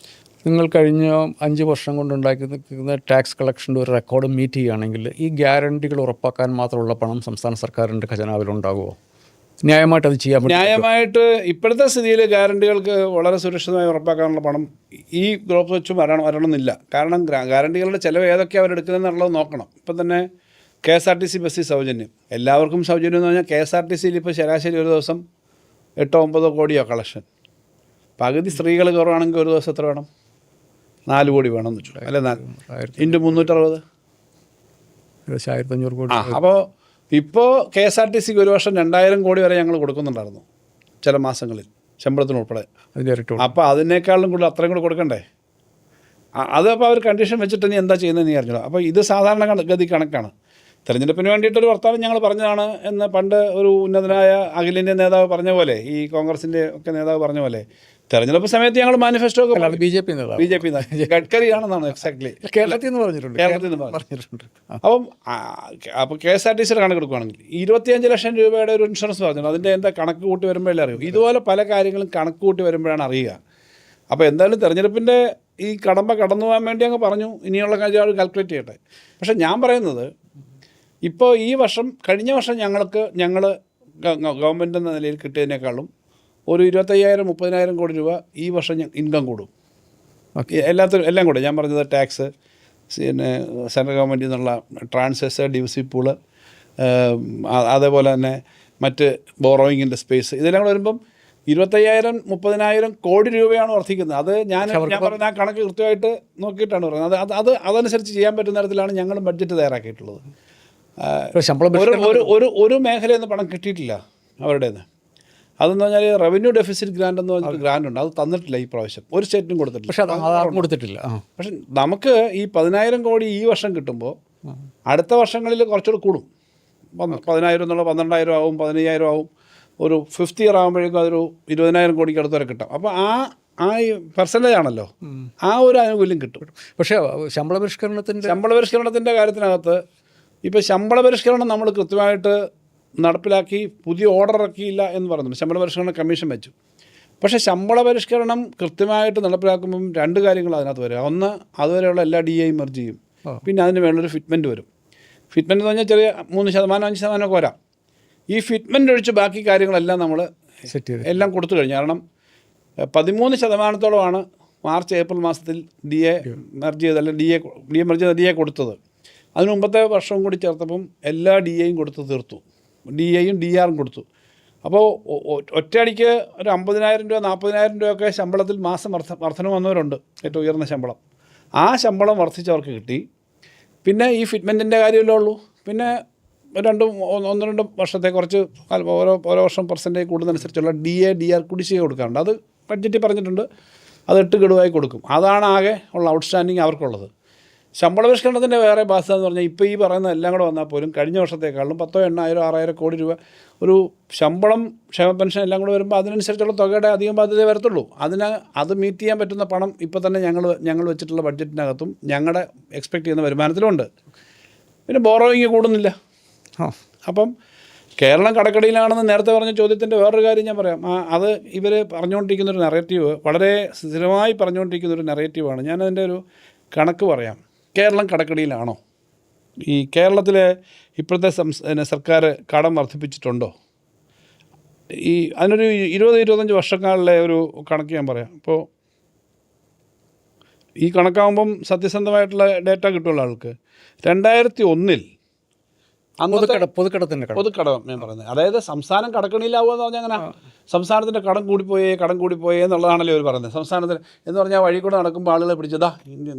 നിങ്ങൾ കഴിഞ്ഞ 5 വർഷം കൊണ്ടുണ്ടാക്കുന്ന ടാക്സ് കളക്ഷൻ്റെ ഒരു റെക്കോർഡ് മീറ്റ് ചെയ്യുകയാണെങ്കിൽ ഈ ഗ്യാരണ്ടികൾ ഉറപ്പാക്കാൻ മാത്രമുള്ള പണം സംസ്ഥാന സർക്കാരിൻ്റെ ഖജനാവിലുണ്ടാകുമോ? ന്യായമായിട്ട് അത് ചെയ്യാൻ പറ്റും? ന്യായമായിട്ട് ഇപ്പോഴത്തെ സ്ഥിതിയിൽ ഗ്യാരണ്ടികൾക്ക് വളരെ സുരക്ഷിതമായി ഉറപ്പാക്കാനുള്ള പണം ഈ ഗ്രോപ്പ് വെച്ച് വരണമെന്നില്ല. കാരണം ഗ്യാരണ്ടികളുടെ ചിലവ് ഏതൊക്കെയാണ് അവരെടുക്കുന്നതെന്നുള്ളത് നോക്കണം. ഇപ്പം തന്നെ KSRTC ബസ്സിൽ സൗജന്യം, എല്ലാവർക്കും സൗജന്യം എന്ന് പറഞ്ഞാൽ KSRTCയിൽ ഇപ്പോൾ ശരാശരി ഒരു ദിവസം 8-9 കോടിയോ കളക്ഷൻ. പകുതി സ്ത്രീകൾ കുറവാണെങ്കിൽ ഒരു ദിവസം എത്ര വേണം? 4 കോടി വേണമെന്ന് വെച്ചു, അല്ലെ? 360 1500 കോടി. അപ്പോൾ ഇപ്പോൾ KSRTCക്ക് ഒരു വർഷം 2000 കോടി വരെ ഞങ്ങൾ കൊടുക്കുന്നുണ്ടായിരുന്നു ചില മാസങ്ങളിൽ, ശമ്പളത്തിനുൾപ്പെടെ. അപ്പോൾ അതിനേക്കാളും കൂടുതൽ അത്രയും കൂടെ കൊടുക്കണ്ടേ? അതപ്പോൾ അവർ കണ്ടീഷൻ വെച്ചിട്ട് ഇനി എന്താ ചെയ്യുന്നത് നീ അറിഞ്ഞോ. അപ്പോൾ ഇത് സാധാരണ ഗതി കണക്കാണ്. തെരഞ്ഞെടുപ്പിന് വേണ്ടിയിട്ടൊരു വർത്തമാനം ഞങ്ങൾ പറഞ്ഞതാണ് എന്ന് പണ്ട് ഒരു ഉന്നതനായ അഖിലേന്ത്യാ നേതാവ് പറഞ്ഞ പോലെ, ഈ കോൺഗ്രസിൻ്റെ ഒക്കെ നേതാവ് പറഞ്ഞ പോലെ, തെരഞ്ഞെടുപ്പ് സമയത്ത് ഞങ്ങൾ മാനിഫെസ്റ്റോ ഒക്കെ BJP ഗഡ്കരിയാണെന്നാണ് എക്സാക്ട്ലി കേരളത്തിൽ നിന്ന് പറഞ്ഞിട്ടുണ്ട്. അപ്പോൾ KSRTCയുടെ കണക്കെടുക്കുകയാണെങ്കിൽ 25 ലക്ഷം രൂപയുടെ ഒരു ഇൻഷുറൻസ് പറഞ്ഞു. അതിൻ്റെ എന്താ കണക്ക് കൂട്ടി വരുമ്പോഴല്ലേ അറിയൂ. ഇതുപോലെ പല കാര്യങ്ങളും കണക്ക് കൂട്ടി വരുമ്പോഴാണ് അറിയുക. അപ്പോൾ എന്തായാലും തെരഞ്ഞെടുപ്പിൻ്റെ ഈ കടമ്പ കടന്നു പോകാൻ വേണ്ടി അങ്ങ് പറഞ്ഞു, ഇനിയുള്ള കാര്യം കാൽക്കുലേറ്റ് ചെയ്യട്ടെ. പക്ഷേ ഞാൻ പറയുന്നത്, ഇപ്പോൾ ഈ വർഷം, കഴിഞ്ഞ വർഷം ഞങ്ങൾ ഗവൺമെൻറ് എന്ന നിലയിൽ കിട്ടിയതിനേക്കാളും ഒരു 25,000-30,000 കോടി രൂപ ഈ വർഷം ഇൻകം കൂടും. എല്ലാം കൂടെ ഞാൻ പറഞ്ഞത് ടാക്സ്, പിന്നെ സെൻട്രൽ ഗവൺമെൻറ്റിൽ നിന്നുള്ള ട്രാൻസെസ്, ഡിവിസി പൂള്, അതേപോലെ തന്നെ മറ്റ് ബോറോയിങ്ങിൻ്റെ സ്പേസ്, ഇതെല്ലാം കൂടെ വരുമ്പം 25,000-30,000 കോടി രൂപയാണ് വർദ്ധിക്കുന്നത്. അത് ഞാൻ പറയുന്ന ആ കണക്ക് കൃത്യമായിട്ട് നോക്കിയിട്ടാണ് പറയുന്നത്. അതനുസരിച്ച് ചെയ്യാൻ പറ്റുന്ന തരത്തിലാണ് ഞങ്ങൾ ബഡ്ജറ്റ് തയ്യാറാക്കിയിട്ടുള്ളത്. ഒരു മേഖലയിൽ നിന്ന് പണം കിട്ടിയിട്ടില്ല അവരുടേന്ന്. അതെന്ന് പറഞ്ഞാൽ റവന്യൂ ഡെഫിസിറ്റ് ഗ്രാൻഡ് എന്ന് പറഞ്ഞിട്ട് ഗ്രാൻഡ് ഉണ്ട്, അത് തന്നിട്ടില്ല ഈ പ്രാവശ്യം, ഒരു സ്റ്റേറ്റിനും കൊടുത്തിട്ടില്ല. പക്ഷെ നമുക്ക് ഈ 10,000 കോടി ഈ വർഷം കിട്ടുമ്പോൾ അടുത്ത വർഷങ്ങളിൽ കുറച്ചുകൂടെ കൂടും. 10,000 എന്നുള്ള 12,000 ആവും, 15,000 ആവും. ഒരു 5th ഇയർ ആകുമ്പോഴേക്കും അതൊരു 20,000 കോടിക്ക് അടുത്ത് വരെ കിട്ടും. അപ്പോൾ ആ ഈ പെർസെൻറ്റേജ് ആണല്ലോ, ആ ഒരു ആനുകൂല്യം കിട്ടും. പക്ഷേ ശമ്പള പരിഷ്കരണത്തിൻ്റെ കാര്യത്തിനകത്ത് ഇപ്പോൾ ശമ്പള പരിഷ്കരണം നമ്മൾ കൃത്യമായിട്ട് നടപ്പിലാക്കി, പുതിയ ഓർഡർ ഇറക്കിയില്ല എന്ന് പറയുന്നുണ്ട്. ശമ്പള പരിഷ്കരണ കമ്മീഷൻ വെച്ചു. പക്ഷേ ശമ്പള പരിഷ്കരണം കൃത്യമായിട്ട് നടപ്പിലാക്കുമ്പം 2 കാര്യങ്ങൾ അതിനകത്ത് വരിക. ഒന്ന്, അതുവരെയുള്ള എല്ലാ DA മെർജ് ചെയ്യും. പിന്നെ അതിന് വേണ്ടൊരു ഫിറ്റ്മെൻറ്റ് വരും. ഫിറ്റ്മെൻറ്റ് എന്ന് പറഞ്ഞാൽ ചെറിയ 3%, 5% ഒക്കെ വരാം. ഈ ഫിറ്റ്മെൻറ്റ് ഒഴിച്ച് ബാക്കി കാര്യങ്ങളെല്ലാം നമ്മൾ എല്ലാം കൊടുത്തു കഴിഞ്ഞു. കാരണം 13% മാർച്ച് ഏപ്രിൽ മാസത്തിൽ DA മെർജ് ചെയ്ത്, അല്ലെങ്കിൽ DA കൊടുത്തത്. അതിന് മുമ്പത്തെ വർഷവും കൂടി ചേർത്തപ്പം എല്ലാ DAയും കൊടുത്ത് തീർത്തു, DAയും DRും കൊടുത്തു. അപ്പോൾ ഒറ്റയടിക്ക് ഒരു 50,000 രൂപ 40,000 രൂപയൊക്കെ ശമ്പളത്തിൽ മാസം വർധന വന്നവരുണ്ട്, ഏറ്റവും ഉയർന്ന ശമ്പളം. ആ ശമ്പളം വർദ്ധിച്ചവർക്ക് കിട്ടി. പിന്നെ ഈ ഫിറ്റ്മെൻറ്റിൻ്റെ കാര്യമല്ലേ ഉള്ളൂ. പിന്നെ 1-2 വർഷത്തെ കുറച്ച് ഓരോ വർഷം പെർസെൻറ്റേജ് കൂടുന്നതനുസരിച്ചുള്ള DA DR കുടിശ്ശിക കൊടുക്കാറുണ്ട്. അത് ബഡ്ജറ്റിൽ പറഞ്ഞിട്ടുണ്ട്, അത് 8 ഗഡുവായി കൊടുക്കും. അതാണ് ആകെ ഉള്ള ഔട്ട്സ്റ്റാൻഡിങ് അവർക്കുള്ളത്. ശമ്പള പരിഷ്കരണത്തിൻ്റെ വേറെ ബാധ്യത എന്ന് പറഞ്ഞാൽ ഇപ്പോൾ ഈ പറയുന്ന എല്ലാം കൂടെ വന്നാൽ പോലും കഴിഞ്ഞ വർഷത്തേക്കാളും 10,000, 8,000, 6,000 കോടി രൂപ ഒരു ശമ്പളം, ക്ഷേമ പെൻഷൻ എല്ലാം കൂടെ വരുമ്പോൾ അതിനനുസരിച്ചുള്ള തുകയുടെ അധികം ബാധ്യതയെ വരത്തുള്ളൂ. അത് മീറ്റ് ചെയ്യാൻ പറ്റുന്ന പണം ഇപ്പോൾ തന്നെ ഞങ്ങൾ വെച്ചിട്ടുള്ള ബഡ്ജറ്റിനകത്തും ഞങ്ങളുടെ എക്സ്പെക്റ്റ് ചെയ്യുന്ന വരുമാനത്തിലുണ്ട്. പിന്നെ ബോറോയിങ് കൂടുന്നില്ല. അപ്പം കേരളം കടക്കടിയിലാണെന്ന് നേരത്തെ പറഞ്ഞ ചോദ്യത്തിൻ്റെ വേറൊരു കാര്യം ഞാൻ പറയാം. അത് ഇവർ പറഞ്ഞുകൊണ്ടിരിക്കുന്നൊരു നെറേറ്റീവ്, വളരെ സ്ഥിരമായി പറഞ്ഞുകൊണ്ടിരിക്കുന്നൊരു നെറേറ്റീവാണ്. ഞാനതിൻ്റെ ഒരു കണക്ക് പറയാം. കേരളം കടക്കടിയിലാണോ? ഈ കേരളത്തിലെ ഇപ്പോഴത്തെ സർക്കാർ കടം വർദ്ധിപ്പിച്ചിട്ടുണ്ടോ? അതിനൊരു 20-25 വർഷക്കാലിലെ ഒരു കണക്ക് ഞാൻ പറയാം. ഇപ്പോൾ ഈ കണക്കാകുമ്പം സത്യസന്ധമായിട്ടുള്ള ഡേറ്റ കിട്ടുമല്ലോ ആൾക്ക്. 2001 പൊതുക്കടം ഞാൻ പറയുന്നത്, അതായത് സംസ്ഥാനം കടക്കണിയിലാവുക എന്ന് പറഞ്ഞാൽ അങ്ങനെ സംസ്ഥാനത്തിൻ്റെ കടം കൂടിപ്പോയേ എന്നുള്ളതാണല്ലോ അവർ പറയുന്നത്. സംസ്ഥാനത്തിന് എന്ന് പറഞ്ഞാൽ വഴി കൂടെ നടക്കുമ്പോൾ ആളുകളെ പിടിച്ചതാ,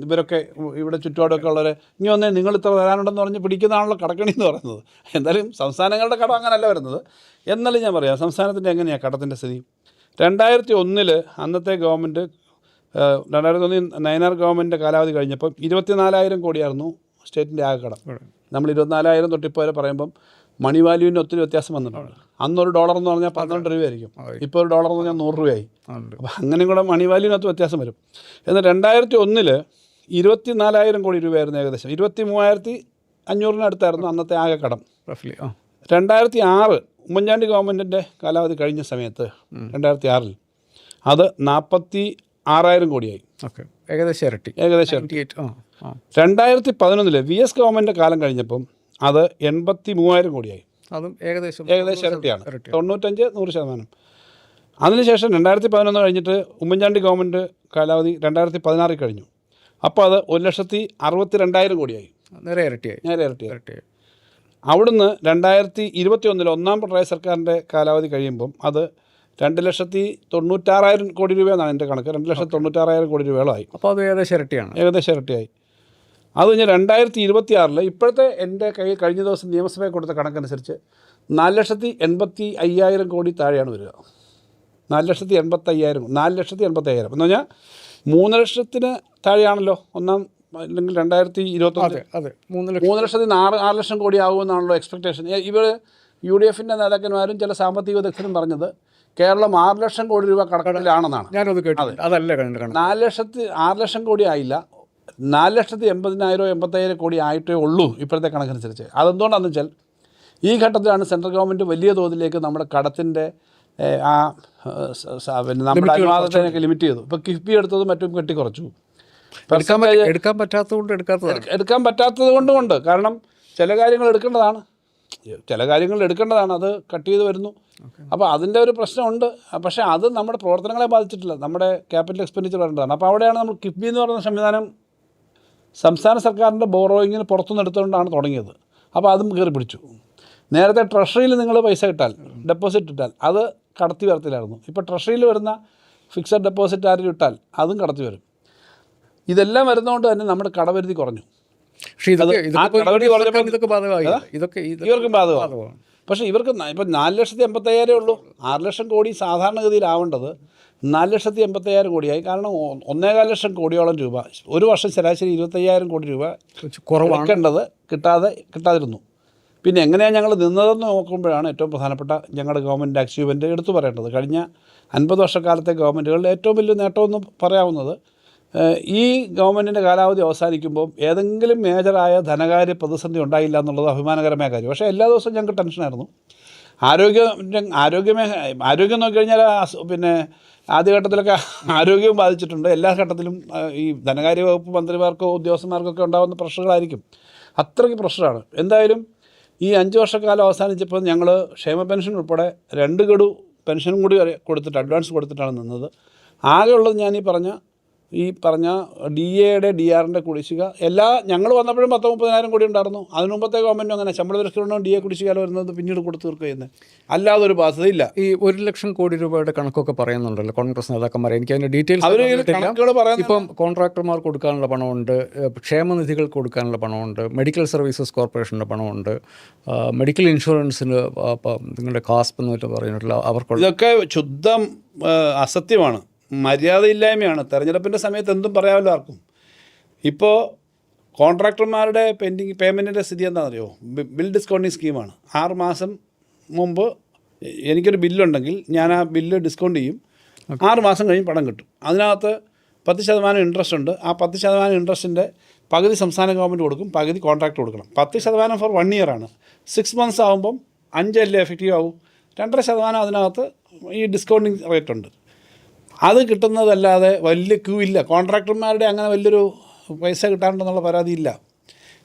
ഇവരൊക്കെ ഇവിടെ ചുറ്റുപാടൊക്കെ ഉള്ളവരെ ഇനി വന്നേ നിങ്ങൾ ഇത്ര വരാനുണ്ടെന്ന് പറഞ്ഞ് പിടിക്കുന്നതാണല്ലോ കടക്കണി എന്ന് പറയുന്നത്. എന്തായാലും സംസ്ഥാനങ്ങളുടെ കടം അങ്ങനെയല്ല വരുന്നത്. എന്നാലും ഞാൻ പറയാം സംസ്ഥാനത്തിൻ്റെ എങ്ങനെയാണ് കടത്തിൻ്റെ സ്ഥിതി. 2001 അന്നത്തെ ഗവൺമെൻറ്, 2001 നയനാർ ഗവൺമെൻറ്റിൻ്റെ കാലാവധി കഴിഞ്ഞപ്പം 24,000 കോടിയായിരുന്നു സ്റ്റേറ്റിൻ്റെ ആകെ കടം. നമ്മൾ 24,000 തൊട്ടിപ്പോൾ വരെ പറയുമ്പം മണി വാല്യൂവിന് ഒത്തിരി വ്യത്യാസം വന്നിട്ടുണ്ട്. അന്നൊരു ഡോളർ എന്ന് പറഞ്ഞാൽ 12 രൂപയായിരിക്കും, ഇപ്പോൾ ഒരു ഡോളർ എന്ന് പറഞ്ഞാൽ 100 രൂപയായി. അപ്പോൾ അങ്ങനെയും കൂടെ മണി വാല്യൂവിനകത്ത് വ്യത്യാസം വരും. എന്നാൽ 2001 24,000 കോടി രൂപയായിരുന്നു ഏകദേശം. 23,500 അടുത്തായിരുന്നു അന്നത്തെ ആകെ കടം. 2006 ഉമ്മൻചാണ്ടി ഗവൺമെൻറ്റിൻ്റെ കാലാവധി കഴിഞ്ഞ സമയത്ത് 2006 അത് 6,000 കോടിയായി. ഓക്കെ, ഏകദേശം ഇരട്ടി. 2011 VS ഗവൺമെൻറ് കാലം കഴിഞ്ഞപ്പം അത് 83,000 കോടിയായി. അതും ഏകദേശം ഇരട്ടിയാണ്, 95-100%. അതിനുശേഷം 2011 കഴിഞ്ഞിട്ട് ഉമ്മൻചാണ്ടി ഗവൺമെൻറ് കാലാവധി 2016 കഴിഞ്ഞു. അപ്പോൾ അത് 1,62,000 കോടിയായി. നേരെ ഇരട്ടിയായി. അവിടുന്ന് 2021 ഒന്നാം പിണറായി സർക്കാരിൻ്റെ കാലാവധി കഴിയുമ്പം അത് 2,96,000 കോടി രൂപയെന്നാണ് എൻ്റെ കണക്ക്. 2,96,000 കോടി രൂപയോളമായി. അപ്പോൾ അത് ഏകദേശം ഇരട്ടിയായി. അത് കഴിഞ്ഞ് 2026 ഇപ്പോഴത്തെ എൻ്റെ കയ്യിൽ കഴിഞ്ഞ ദിവസം നിയമസഭയിൽ കൊടുത്ത കണക്കനുസരിച്ച് 4,85,000 കോടി താഴെയാണ് വരിക. 4,85,000 എന്ന് പറഞ്ഞാൽ 3 ലക്ഷത്തിന് താഴെയാണല്ലോ ഒന്നാം, അല്ലെങ്കിൽ 2021 3 ലക്ഷത്തിന് 6 ലക്ഷം കോടി ആകുമെന്നാണല്ലോ എക്സ്പെക്റ്റേഷൻ. ഇവർ UDFൻ്റെ നേതാക്കന്മാരും ചില സാമ്പത്തിക വിദഗ്ധരും പറഞ്ഞത് കേരളം 6 ലക്ഷം കോടി രൂപ കടക്കത്തിലാണെന്നാണ്. ഞാനത് കേട്ടു. അതല്ല 6 ലക്ഷം കോടി ആയില്ല, 4,80,000-85,000 കോടി ആയിട്ടേ ഉള്ളൂ ഇപ്പോഴത്തെ കണക്കനുസരിച്ച്. അതെന്തുകൊണ്ടാണെന്ന് വെച്ചാൽ ഈ ഘട്ടത്തിലാണ് സെൻട്രൽ ഗവൺമെൻറ് വലിയ തോതിലേക്ക് നമ്മുടെ കടത്തിൻ്റെ പിന്നെ നമ്മുടെ അനുവാദത്തിനൊക്കെ ലിമിറ്റ് ചെയ്തു. ഇപ്പോൾ കിഫ്ബി എടുത്തതും മറ്റും കെട്ടിക്കുറച്ചു. എടുക്കാൻ പറ്റാത്തത് കൊണ്ടുമുണ്ട്. കാരണം ചില കാര്യങ്ങൾ എടുക്കേണ്ടതാണ്, അത് കട്ട് ചെയ്ത് വരുന്നു. അപ്പോൾ അതിൻ്റെ ഒരു പ്രശ്നമുണ്ട്. പക്ഷേ അത് നമ്മുടെ പ്രവർത്തനങ്ങളെ ബാധിച്ചിട്ടില്ല, നമ്മുടെ ക്യാപിറ്റൽ എക്സ്പെൻഡിച്ചർ വരേണ്ടതാണ്. അപ്പോൾ അവിടെയാണ് നമ്മൾ കിഫ്ബി എന്ന് പറയുന്ന സംവിധാനം സംസ്ഥാന സർക്കാരിൻ്റെ ബോറോയിങ്ങിന് പുറത്തുനിന്ന് എടുത്തുകൊണ്ടാണ് തുടങ്ങിയത്. അപ്പോൾ അതും കയറി പിടിച്ചു. നേരത്തെ ട്രഷറിയിൽ നിങ്ങൾ പൈസ ഇട്ടാൽ, ഡെപ്പോസിറ്റ് ഇട്ടാൽ അത് കടത്തി വരത്തില്ലായിരുന്നു. ഇപ്പോൾ ട്രഷറിയിൽ വരുന്ന ഫിക്സഡ് ഡെപ്പോസിറ്റ് ആരും ഇട്ടാൽ അതും കടത്തി വരും. ഇതെല്ലാം വരുന്നതുകൊണ്ട് തന്നെ നമ്മുടെ കടപരിധി കുറഞ്ഞു. ഇവർക്കും ബാധകമാണ്. പക്ഷേ ഇവർക്ക് ഇപ്പം 4,85,000 ഉള്ളൂ. 6 ലക്ഷം കോടി സാധാരണഗതിയിലാവേണ്ടത് 4,85,000 കോടിയായി. കാരണം 1,4 ലക്ഷം കോടിയോളം രൂപ ഒരു വർഷം ശരാശരി 25,000 കോടി രൂപ കുറവാക്കേണ്ടത് കിട്ടാതിരുന്നു. പിന്നെ എങ്ങനെയാണ് ഞങ്ങൾ നിന്നതെന്ന് നോക്കുമ്പോഴാണ് ഏറ്റവും പ്രധാനപ്പെട്ട ഞങ്ങളുടെ ഗവൺമെൻറ് അച്ചീവ്മെൻറ്റ് എടുത്തു പറയേണ്ടത്. കഴിഞ്ഞ 50 വർഷക്കാലത്തെ ഗവൺമെൻറ്റുകളുടെ ഏറ്റവും വലിയ നേട്ടമെന്ന് പറയാവുന്നത് ഈ ഗവൺമെൻറ്റിൻ്റെ കാലാവധി അവസാനിക്കുമ്പോൾ ഏതെങ്കിലും മേജറായ ധനകാര്യ പ്രതിസന്ധി ഉണ്ടായില്ല എന്നുള്ളത് അഭിമാനകരമായ കാര്യം. പക്ഷേ എല്ലാ ദിവസവും ഞങ്ങൾക്ക് ടെൻഷനായിരുന്നു. ആരോഗ്യം നോക്കിക്കഴിഞ്ഞാൽ പിന്നെ ആദ്യഘട്ടത്തിലൊക്കെ ആരോഗ്യവും ബാധിച്ചിട്ടുണ്ട്. എല്ലാ ഘട്ടത്തിലും ഈ ധനകാര്യ വകുപ്പ് മന്ത്രിമാർക്കോ ഉദ്യോഗസ്ഥന്മാർക്കൊക്കെ ഉണ്ടാകുന്ന പ്രഷറുകളായിരിക്കും. അത്രയ്ക്ക് പ്രഷറാണ്. എന്തായാലും ഈ 5 വർഷക്കാലം അവസാനിച്ചപ്പോൾ ഞങ്ങൾ ക്ഷേമ പെൻഷൻ ഉൾപ്പെടെ 2 ഗഡു പെൻഷനും കൂടി കൊടുത്തിട്ട് അഡ്വാൻസ് കൊടുത്തിട്ടാണ് നിന്നത്. ആകെ ഉള്ളത് ഞാൻ ഈ പറഞ്ഞ DAയുടെ DRൻ്റെ കുടിശ്ശിക ഞങ്ങൾ വന്നപ്പോഴും 10-30,000 കോടി ഉണ്ടായിരുന്നു. അതിന് മുമ്പത്തെ ഗവൺമെൻറ്റും അങ്ങനെ ശമ്പള പരിഷ്കരണവും DA കുടിശ്ശിക വരുന്നത് പിന്നീട് കൊടുത്തു തീർക്കുക ചെയ്യുന്നത്, അല്ലാതെ ഒരു ബാധ്യതയില്ല. ഈ 1 ലക്ഷം കോടി രൂപയുടെ കണക്കൊക്കെ പറയുന്നുണ്ടല്ലോ കോൺഗ്രസ് നേതാക്കന്മാർ. എനിക്ക് അതിൻ്റെ ഡീറ്റെയിൽസ് ഇപ്പം കോൺട്രാക്ടർമാർക്ക് കൊടുക്കാനുള്ള പണമുണ്ട്, ക്ഷേമനിധികൾക്ക് കൊടുക്കാനുള്ള പണമുണ്ട്, മെഡിക്കൽ സർവീസസ് കോർപ്പറേഷൻ്റെ പണമുണ്ട്, മെഡിക്കൽ ഇൻഷുറൻസിന് നിങ്ങളുടെ കാസ്പ് എന്നിട്ട് പറയുന്നില്ല അവർക്ക്. ഇതൊക്കെ ശുദ്ധം അസത്യമാണ്, മര്യാദയില്ലായ്മയാണ്. തെരഞ്ഞെടുപ്പിൻ്റെ സമയത്ത് എന്തും പറയാമല്ലോ ആർക്കും. ഇപ്പോൾ കോൺട്രാക്ടർമാരുടെ പേയ്മെൻറ്റിൻ്റെ സ്ഥിതി എന്താണെന്നറിയോ? ബിൽ ഡിസ്കൗണ്ടിങ് സ്കീമാണ്. 6 മാസം മുമ്പ് എനിക്കൊരു ബില്ലുണ്ടെങ്കിൽ ഞാൻ ആ ബില്ല് ഡിസ്കൗണ്ട് ചെയ്യും. 6 മാസം കഴിഞ്ഞ് പണം കിട്ടും. അതിനകത്ത് 10% ഇൻട്രസ്റ്റ് ഉണ്ട്. ആ 10% ഇൻട്രസ്റ്റിൻ്റെ പകുതി സംസ്ഥാന ഗവൺമെൻറ് കൊടുക്കും, പകുതി കോൺട്രാക്ട് കൊടുക്കണം. 10% ഫോർ 1 ഇയറാണ്. 6 മന്ത്സ് ആകുമ്പം 5 എഫക്റ്റീവ് ആവും. 2.5% അതിനകത്ത് ഈ ഡിസ്കൗണ്ടിങ് റേറ്റ് ഉണ്ട്. അത് കിട്ടുന്നതല്ലാതെ വലിയ ക്യൂ ഇല്ല. കോൺട്രാക്ടർമാരുടെ അങ്ങനെ വലിയൊരു പൈസ കിട്ടാനുണ്ടെന്നുള്ള പരാതിയില്ല.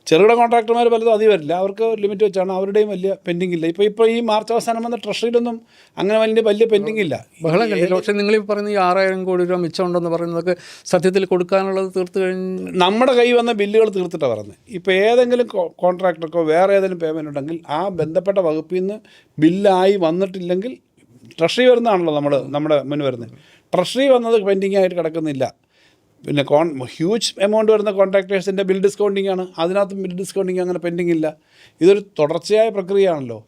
ചെറുകിട കോൺട്രാക്ടർമാർ പലതും അതി വരില്ല, അവർക്ക് ലിമിറ്റ് വെച്ചാണ്, അവരുടെയും വലിയ പെൻഡിങ് ഇല്ല. ഇപ്പോൾ ഈ മാർച്ച് അവസാനം വന്ന ട്രഷറിയിലൊന്നും അങ്ങനെ വലിയ പെൻഡിങ് ഇല്ല. ബഹളം കണ്ടില്ല. പക്ഷേ നിങ്ങൾ ഈ പറയുന്ന ഈ 6,000 കോടി രൂപ മിച്ചമുണ്ടെന്ന് പറയുന്നതൊക്കെ സത്യത്തിൽ കൊടുക്കാനുള്ളത് തീർത്ത് കഴിഞ്ഞ് നമ്മുടെ കൈ വന്ന ബില്ലുകൾ തീർത്തിട്ടാണ് പറയുന്നത്. ഇപ്പോൾ ഏതെങ്കിലും കോൺട്രാക്ടർക്കോ വേറെ ഏതെങ്കിലും പേയ്മെൻറ്റ് ഉണ്ടെങ്കിൽ ആ ബന്ധപ്പെട്ട വകുപ്പിൽ നിന്ന് ബില്ലായി വന്നിട്ടില്ലെങ്കിൽ ട്രഷറി വരുന്നതാണല്ലോ നമ്മുടെ മുന്നിൽ വരുന്നത്. ട്രഷറി വന്നത് പെൻഡിങ് ആയിട്ട് കിടക്കുന്നില്ല. പിന്നെ ഹ്യൂജ് എമൗണ്ട് വരുന്ന കോൺട്രാക്ടേഴ്സിൻ്റെ ബിൽ ഡിസ്കൗണ്ടിങ് ആണ്. അതിനകത്ത് ബിൽ ഡിസ്കൗണ്ടിങ് അങ്ങനെ പെൻഡിങ് ഇല്ല. ഇതൊരു തുടർച്ചയായ പ്രക്രിയയാണല്ലോ.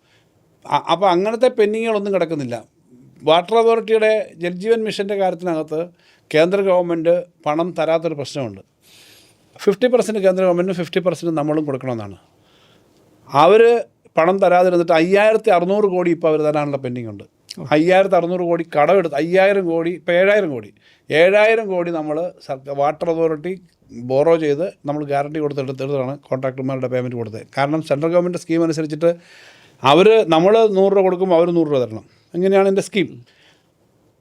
അപ്പോൾ അങ്ങനത്തെ പെൻഡിങ്ങുകളൊന്നും കിടക്കുന്നില്ല. വാട്ടർ അതോറിറ്റിയുടെ ജൽജീവൻ മിഷൻ്റെ കാര്യത്തിനകത്ത് കേന്ദ്ര ഗവൺമെൻറ് പണം തരാത്തൊരു പ്രശ്നമുണ്ട്. 50% കേന്ദ്ര ഗവൺമെൻറ്റും 50% നമ്മളും കൊടുക്കണമെന്നാണ്. അവർ പണം തരാതിരുന്നിട്ട് 5,600 കോടി ഇപ്പോൾ അവർ തരാനുള്ള പെൻഡിങ് ഉണ്ട്. 5,600 കോടി കടമെടുത്ത് 5,000 കോടി, ഇപ്പോൾ 7,000 കോടി നമ്മൾ വാട്ടർ അതോറിറ്റി ബോറോ ചെയ്ത് നമ്മൾ ഗ്യാരണ്ടി കൊടുത്തെടുത്തിട്ടാണ് കോൺട്രാക്ടർമാരുടെ പേയ്മെൻറ്റ് കൊടുത്തത്. കാരണം സെൻട്രൽ ഗവൺമെൻറ് സ്കീം അനുസരിച്ചിട്ട് നമ്മൾ 100 രൂപ കൊടുക്കുമ്പോൾ അവർ 100 രൂപ തരണം. ഇങ്ങനെയാണ് എൻ്റെ സ്കീം.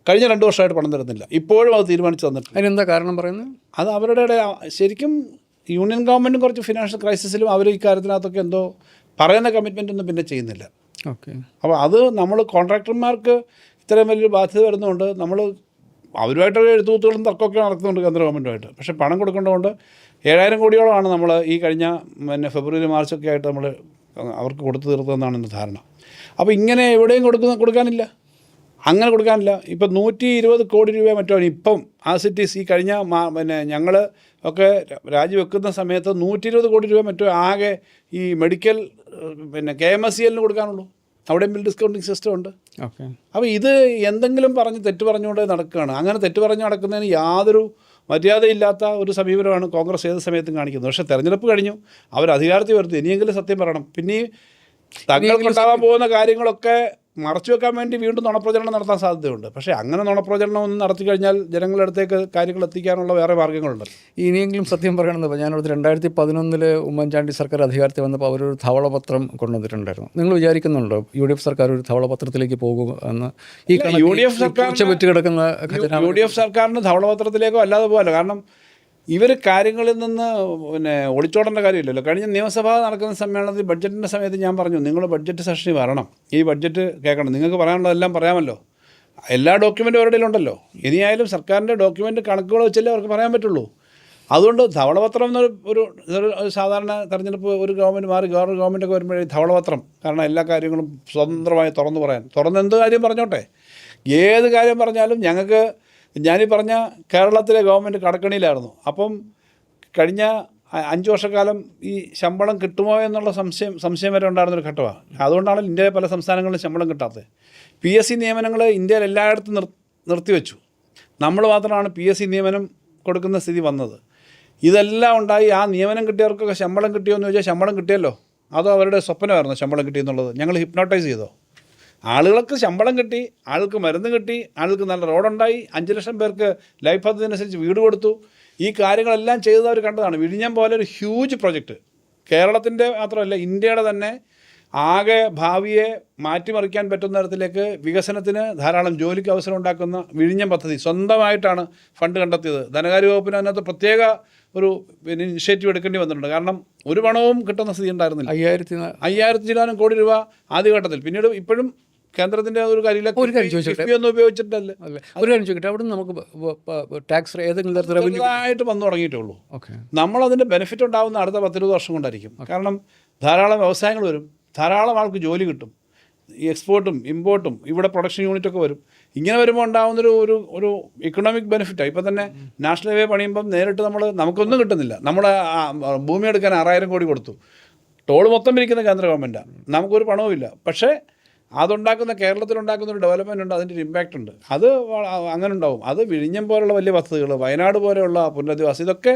കഴിഞ്ഞ 2 വർഷമായിട്ട് പണം തരുന്നില്ല. ഇപ്പോഴും അത് തീരുമാനിച്ച് തന്നിട്ടില്ല. അതിനെന്താ കാരണം പറയുന്നത്? അത് അവരുടെ ശരിക്കും യൂണിയൻ ഗവൺമെൻറ്റും കുറച്ച് ഫിനാൻഷ്യൽ ക്രൈസിസിലും അവർ ഇക്കാര്യത്തിനകത്തൊക്കെ എന്തോ പറയുന്ന കമ്മിറ്റ്മെൻ്റ് ഒന്നും പിന്നെ ചെയ്യുന്നില്ല. ഓക്കെ. അപ്പോൾ അത് നമ്മൾ കോൺട്രാക്ടർമാർക്ക് ഇത്രയും വലിയൊരു ബാധ്യത വരുന്നതുകൊണ്ട് നമ്മൾ അവരുമായിട്ട് എഴുത്തുകൂത്തുകളും തർക്കമൊക്കെ നടക്കുന്നുണ്ട് കേന്ദ്ര ഗവൺമെൻറ്റുമായിട്ട്. പക്ഷേ പണം കൊടുക്കേണ്ടതുകൊണ്ട് 7,000 കോടിയോളമാണ് നമ്മൾ ഈ കഴിഞ്ഞ ഫെബ്രുവരി മാർച്ചൊക്കെ ആയിട്ട് നമ്മൾ അവർക്ക് കൊടുത്തു തീർത്തതെന്നാണ് എൻ്റെ ധാരണ. അപ്പോൾ ഇങ്ങനെ എവിടെയും കൊടുക്കാനില്ല, അങ്ങനെ കൊടുക്കാനില്ല. ഇപ്പം 120 കോടി രൂപ മറ്റോ ഇപ്പം ആസ് ഇറ്റ് ഈസ് ഈ കഴിഞ്ഞ ഞങ്ങൾ ഒക്കെ രാജിവെക്കുന്ന സമയത്ത് 120 കോടി രൂപ മറ്റോ ആകെ ഈ മെഡിക്കൽ KMSCL കൊടുക്കാനുള്ളൂ. അവിടെയും ബിൽ ഡിസ്കൗണ്ടിങ് സിസ്റ്റം ഉണ്ട്. ഓക്കെ. അപ്പോൾ ഇത് എന്തെങ്കിലും തെറ്റ് പറഞ്ഞുകൊണ്ട് നടക്കുകയാണ്. അങ്ങനെ തെറ്റ് പറഞ്ഞ് നടക്കുന്നതിന് യാതൊരു മര്യാദയില്ലാത്ത ഒരു സമീപനമാണ് കോൺഗ്രസ് ഏത് സമയത്തും കാണിക്കുന്നത്. പക്ഷേ തെരഞ്ഞെടുപ്പ് കഴിഞ്ഞു, അവർ അധികാരത്തിൽ വരുന്നു, ഇനിയെങ്കിലും സത്യം പറയണം. പിന്നെ തങ്ങൾക്കുണ്ടാകാൻ പോകുന്ന കാര്യങ്ങളൊക്കെ മറച്ചു വെക്കാൻ വേണ്ടി വീണ്ടും നുണപ്രചരണം നടത്താൻ സാധ്യതയുണ്ട്. പക്ഷേ അങ്ങനെ നുണപ്രചരണം ഒന്നും നടത്തി കഴിഞ്ഞാൽ ജനങ്ങളുടെ അടുത്തേക്ക് കാര്യങ്ങൾ എത്തിക്കാനുള്ള വേറെ മാർഗ്ഗങ്ങളുണ്ട്. ഇനിയെങ്കിലും സത്യം പറയണമെന്ന് ഞാനോട് 2011 ഉമ്മൻചാണ്ടി സർക്കാർ അധികാരത്തിൽ വന്നപ്പോൾ അവരൊരു ധവളപത്രം കൊണ്ടുവന്നിട്ടുണ്ടായിരുന്നു. നിങ്ങൾ വിചാരിക്കുന്നുണ്ടോ UDF സർക്കാർ ഒരു ധവളപത്രത്തിലേക്ക് പോകും എന്ന്? ഈ UDF സർക്കാർ പറ്റ് കിടക്കുന്ന UDF സർക്കാരിന് ധവളപത്രത്തിലേക്കോ അല്ലാതെ പോകല്ലോ. കാരണം ഇവർ കാര്യങ്ങളിൽ നിന്ന് ഒളിച്ചോടേണ്ട കാര്യമില്ലല്ലോ. കഴിഞ്ഞ നിയമസഭ നടക്കുന്ന സമ്മേളനത്തിൽ ബഡ്ജറ്റിൻ്റെ സമയത്ത് ഞാൻ പറഞ്ഞു, നിങ്ങൾ ബഡ്ജറ്റ് സെഷനിൽ വരണം, ഈ ബഡ്ജറ്റ് കേൾക്കണം, നിങ്ങൾക്ക് പറയാനുള്ളതെല്ലാം പറയാമല്ലോ, എല്ലാ ഡോക്യുമെൻറ്റും അവരുടെ ഉണ്ടല്ലോ. ഇനിയായാലും സർക്കാരിൻ്റെ ഡോക്യുമെൻ്റ് കണക്കുകൾ വെച്ചല്ലേ അവർക്ക് പറയാൻ പറ്റുള്ളൂ. അതുകൊണ്ട് ധവളപത്രം എന്നൊരു സാധാരണ തെരഞ്ഞെടുപ്പ് ഒരു ഗവൺമെൻറ് മാറി വേറൊരു ഗവൺമെൻറ്റൊക്കെ വരുമ്പോഴേ ധവളപത്രം, കാരണം എല്ലാ കാര്യങ്ങളും സ്വതന്ത്രമായി തുറന്ന് എന്ത് കാര്യം പറഞ്ഞോട്ടെ, ഏത് കാര്യം പറഞ്ഞാലും ഞങ്ങൾക്ക് ഞാനീ പറഞ്ഞ കേരളത്തിലെ ഗവൺമെൻറ് കടക്കണിയിലായിരുന്നു. അപ്പം കഴിഞ്ഞ 5 വർഷക്കാലം ഈ ശമ്പളം കിട്ടുമോ എന്നുള്ള സംശയം വരെ ഉണ്ടായിരുന്നൊരു ഘട്ടമാണ്. അതുകൊണ്ടാണ് ഇന്ത്യയിലെ പല സംസ്ഥാനങ്ങളിലും ശമ്പളം കിട്ടാത്തത്. PSC നിയമനങ്ങൾ ഇന്ത്യയിൽ എല്ലായിടത്തും നിർത്തിവെച്ചു. നമ്മൾ മാത്രമാണ് PSC നിയമനം കൊടുക്കുന്ന സ്ഥിതി വന്നത്. ഇതെല്ലാം ഉണ്ടായി. ആ നിയമനം കിട്ടിയവർക്കൊക്കെ ശമ്പളം കിട്ടിയോ എന്ന് ചോദിച്ചാൽ ശമ്പളം കിട്ടിയല്ലോ. അതോ അവരുടെ സ്വപ്നമായിരുന്നു ശമ്പളം കിട്ടിയെന്നുള്ളത്? ഞങ്ങൾ ഹിപ്നോട്ടൈസ് ചെയ്തോ? ആളുകൾക്ക് ശമ്പളം കിട്ടി, ആൾക്ക് മരുന്ന് കിട്ടി, ആൾക്ക് നല്ല റോഡുണ്ടായി, 5 ലക്ഷം പേർക്ക് ലൈഫ് പദ്ധതിനനുസരിച്ച് വീട് കൊടുത്തു. ഈ കാര്യങ്ങളെല്ലാം ചെയ്തത് അവർ കണ്ടതാണ്. വിഴിഞ്ഞം പോലെ ഒരു ഹ്യൂജ് പ്രൊജക്റ്റ്, കേരളത്തിൻ്റെ മാത്രമല്ല ഇന്ത്യയുടെ തന്നെ ആകെ ഭാവിയെ മാറ്റിമറിക്കാൻ പറ്റുന്ന തരത്തിലേക്ക് വികസനത്തിന് ധാരാളം ജോലിക്ക് അവസരം ഉണ്ടാക്കുന്ന വിഴിഞ്ഞം പദ്ധതി സ്വന്തമായിട്ടാണ് ഫണ്ട് കണ്ടെത്തിയത്. ധനകാര്യ വകുപ്പിന് അതിനകത്ത് പ്രത്യേക ഒരു ഇനിഷ്യേറ്റീവ് എടുക്കേണ്ടി വന്നിട്ടുണ്ട്. കാരണം ഒരു പണവും കിട്ടുന്ന സ്ഥിതി ഉണ്ടായിരുന്നില്ല. 5000 ചില്ലാനും കോടി രൂപ ആദ്യഘട്ടത്തിൽ. പിന്നീട് ഇപ്പോഴും കേന്ദ്രത്തിൻ്റെ ഒരു കാര്യമില്ല, ഒന്നും ഉപയോഗിച്ചിട്ടല്ലേ. ഒരു കാര്യം ചോദിക്കട്ടെ, അവിടെ നമുക്ക് ടാക്സ് ഏതെങ്കിലും തരത്തിൽ റവന്യൂായിട്ട് വന്നു തുടങ്ങിയിട്ടുള്ളൂ. നമ്മളതിൻ്റെ ബെനിഫിറ്റ് ഉണ്ടാകുന്ന അടുത്ത 10-20 വർഷം കൊണ്ടായിരിക്കും. കാരണം ധാരാളം വ്യവസായങ്ങൾ വരും, ധാരാളം ആൾക്ക് ജോലി കിട്ടും, ഈ എക്സ്പോർട്ടും ഇമ്പോർട്ടും ഇവിടെ പ്രൊഡക്ഷൻ യൂണിറ്റൊക്കെ വരും. ഇങ്ങനെ വരുമ്പോൾ ഉണ്ടാകുന്നൊരു ഒരു ഒരു ഇക്കണോമിക് ബെനിഫിറ്റാണ്. ഇപ്പം തന്നെ നാഷണൽ ഹൈവേ പണിയുമ്പം നേരിട്ട് നമുക്കൊന്നും കിട്ടുന്നില്ല. നമ്മുടെ ഭൂമി എടുക്കാൻ 6000 കോടി കൊടുത്തു. ടോൾ മൊത്തം പിരിക്കുന്ന കേന്ദ്ര ഗവൺമെൻറ്റാണ്, നമുക്കൊരു പണവുമില്ല. പക്ഷേ അതുണ്ടാക്കുന്ന കേരളത്തിലുണ്ടാക്കുന്ന ഒരു ഡെവലപ്മെൻ്റ് ഉണ്ട്, അതിൻ്റെ ഒരു ഇമ്പാക്റ്റ് ഉണ്ട്. അത് അങ്ങനെ ഉണ്ടാവും. അത് വിഴിഞ്ഞം പോലുള്ള വലിയ പദ്ധതികൾ, വയനാട് പോലെയുള്ള പുനരധിവാസം, ഇതൊക്കെ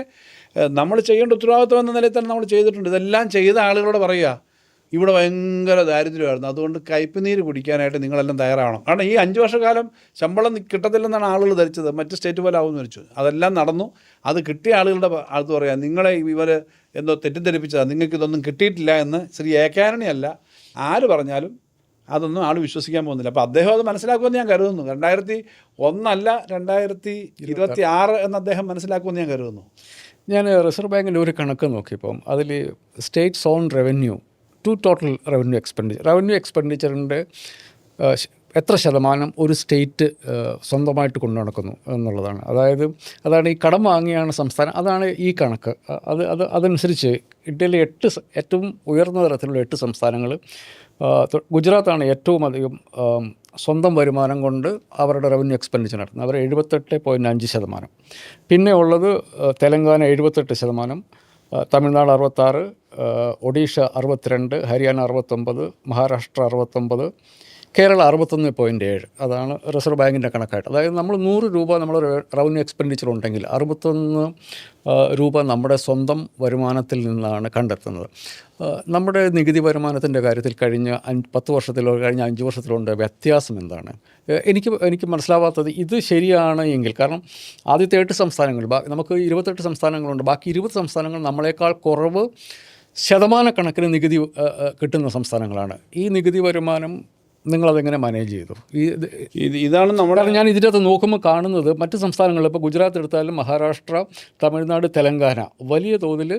നമ്മൾ ചെയ്യേണ്ട ഉത്തരവാദിത്വം എന്ന നിലയിൽ തന്നെ നമ്മൾ ചെയ്തിട്ടുണ്ട്. ഇതെല്ലാം ചെയ്ത ആളുകളോട് പറയുക, ഇവിടെ ഭയങ്കര ദാരിദ്ര്യമായിരുന്നു, അതുകൊണ്ട് കയ്പുനീര് കുടിക്കാനായിട്ട് നിങ്ങളെല്ലാം തയ്യാറാവണം. കാരണം ഈ 5 വർഷക്കാലം ശമ്പളം കിട്ടത്തില്ലെന്നാണ് ആളുകൾ ധരിച്ചത്, മറ്റ് സ്റ്റേറ്റ് പോലെ ആവുമെന്ന് ധരിച്ചു. അതെല്ലാം നടന്നു. അത് കിട്ടിയ ആളുകളുടെ അടുത്ത് പറയാം, നിങ്ങളെ ഇവർ എന്തോ തെറ്റിദ്ധരിപ്പിച്ചതാണ്, നിങ്ങൾക്കിതൊന്നും കിട്ടിയിട്ടില്ല എന്ന് ശ്രീ ഏക്കാനണി അല്ല ആര് പറഞ്ഞാലും അതൊന്നും ആൾ വിശ്വസിക്കാൻ പോകുന്നില്ല. അപ്പോൾ അദ്ദേഹം അത് മനസ്സിലാക്കുമെന്ന് ഞാൻ കരുതുന്നു. 2001 അല്ല 2026 എന്ന് അദ്ദേഹം മനസ്സിലാക്കുമെന്ന് ഞാൻ കരുതുന്നു. ഞാൻ റിസർവ് ബാങ്കിൻ്റെ ഒരു കണക്ക് നോക്കിയപ്പം അതിൽ states on revenue to total revenue എക്സ്പെൻഡിച്ചറിൻ്റെ എത്ര ശതമാനം ഒരു സ്റ്റേറ്റ് സ്വന്തമായിട്ട് കൊണ്ടു നടക്കുന്നു എന്നുള്ളതാണ്. അതാണ് ഈ കടം വാങ്ങിയാണ് സംസ്ഥാനം, അതാണ് ഈ കണക്ക്. അതനുസരിച്ച് ഇന്ത്യയിലെ ഏറ്റവും ഉയർന്ന തരത്തിലുള്ള 8 സംസ്ഥാനങ്ങൾ, ഗുജറാത്താണ് ഏറ്റവും അധികം സ്വന്തം വരുമാനം കൊണ്ട് അവരുടെ റവന്യൂ എക്സ്പെൻഡിച്ചർ നടത്തുന്നത്. അവർ 78.5%. പിന്നെ ഉള്ളത് തെലങ്കാന 78%, തമിഴ്നാട് 66%, ഒഡീഷ 62%, ഹരിയാന 69%, മഹാരാഷ്ട്ര 69%, കേരള 61.7. അതാണ് റിസർവ് ബാങ്കിൻ്റെ കണക്കായിട്ട്. അതായത് നമ്മൾ 100 രൂപ നമ്മൾ റവന്യൂ എക്സ്പെൻഡിച്ചർ ഉണ്ടെങ്കിൽ 61 രൂപ നമ്മുടെ സ്വന്തം വരുമാനത്തിൽ നിന്നാണ് കണ്ടെത്തുന്നത്. നമ്മുടെ നികുതി വരുമാനത്തിൻ്റെ കാര്യത്തിൽ കഴിഞ്ഞ 10 വർഷത്തിലോ കഴിഞ്ഞ 5 വർഷത്തിലോ ഉണ്ട് വ്യത്യാസം എന്താണ്? എനിക്ക് മനസ്സിലാവാത്തത് ഇത് ശരിയാണ് എങ്കിൽ, കാരണം ആദ്യത്തെ 8 സംസ്ഥാനങ്ങൾ, നമുക്ക് 28 സംസ്ഥാനങ്ങളുണ്ട്, ബാക്കി 20 സംസ്ഥാനങ്ങൾ നമ്മളെക്കാൾ കുറവ് ശതമാനക്കണക്കിന് നികുതി കിട്ടുന്ന സംസ്ഥാനങ്ങളാണ്. ഈ നികുതി വരുമാനം നിങ്ങളതെങ്ങനെ മാനേജ് ചെയ്തു? ഇതാണ് നമ്മുടെ കാരണം ഞാൻ ഇതിനകത്ത് നോക്കുമ്പോൾ കാണുന്നത് മറ്റ് സംസ്ഥാനങ്ങളിൽ ഇപ്പോൾ ഗുജറാത്ത് എടുത്താലും മഹാരാഷ്ട്ര, തമിഴ്നാട്, തെലങ്കാന വലിയ തോതിൽ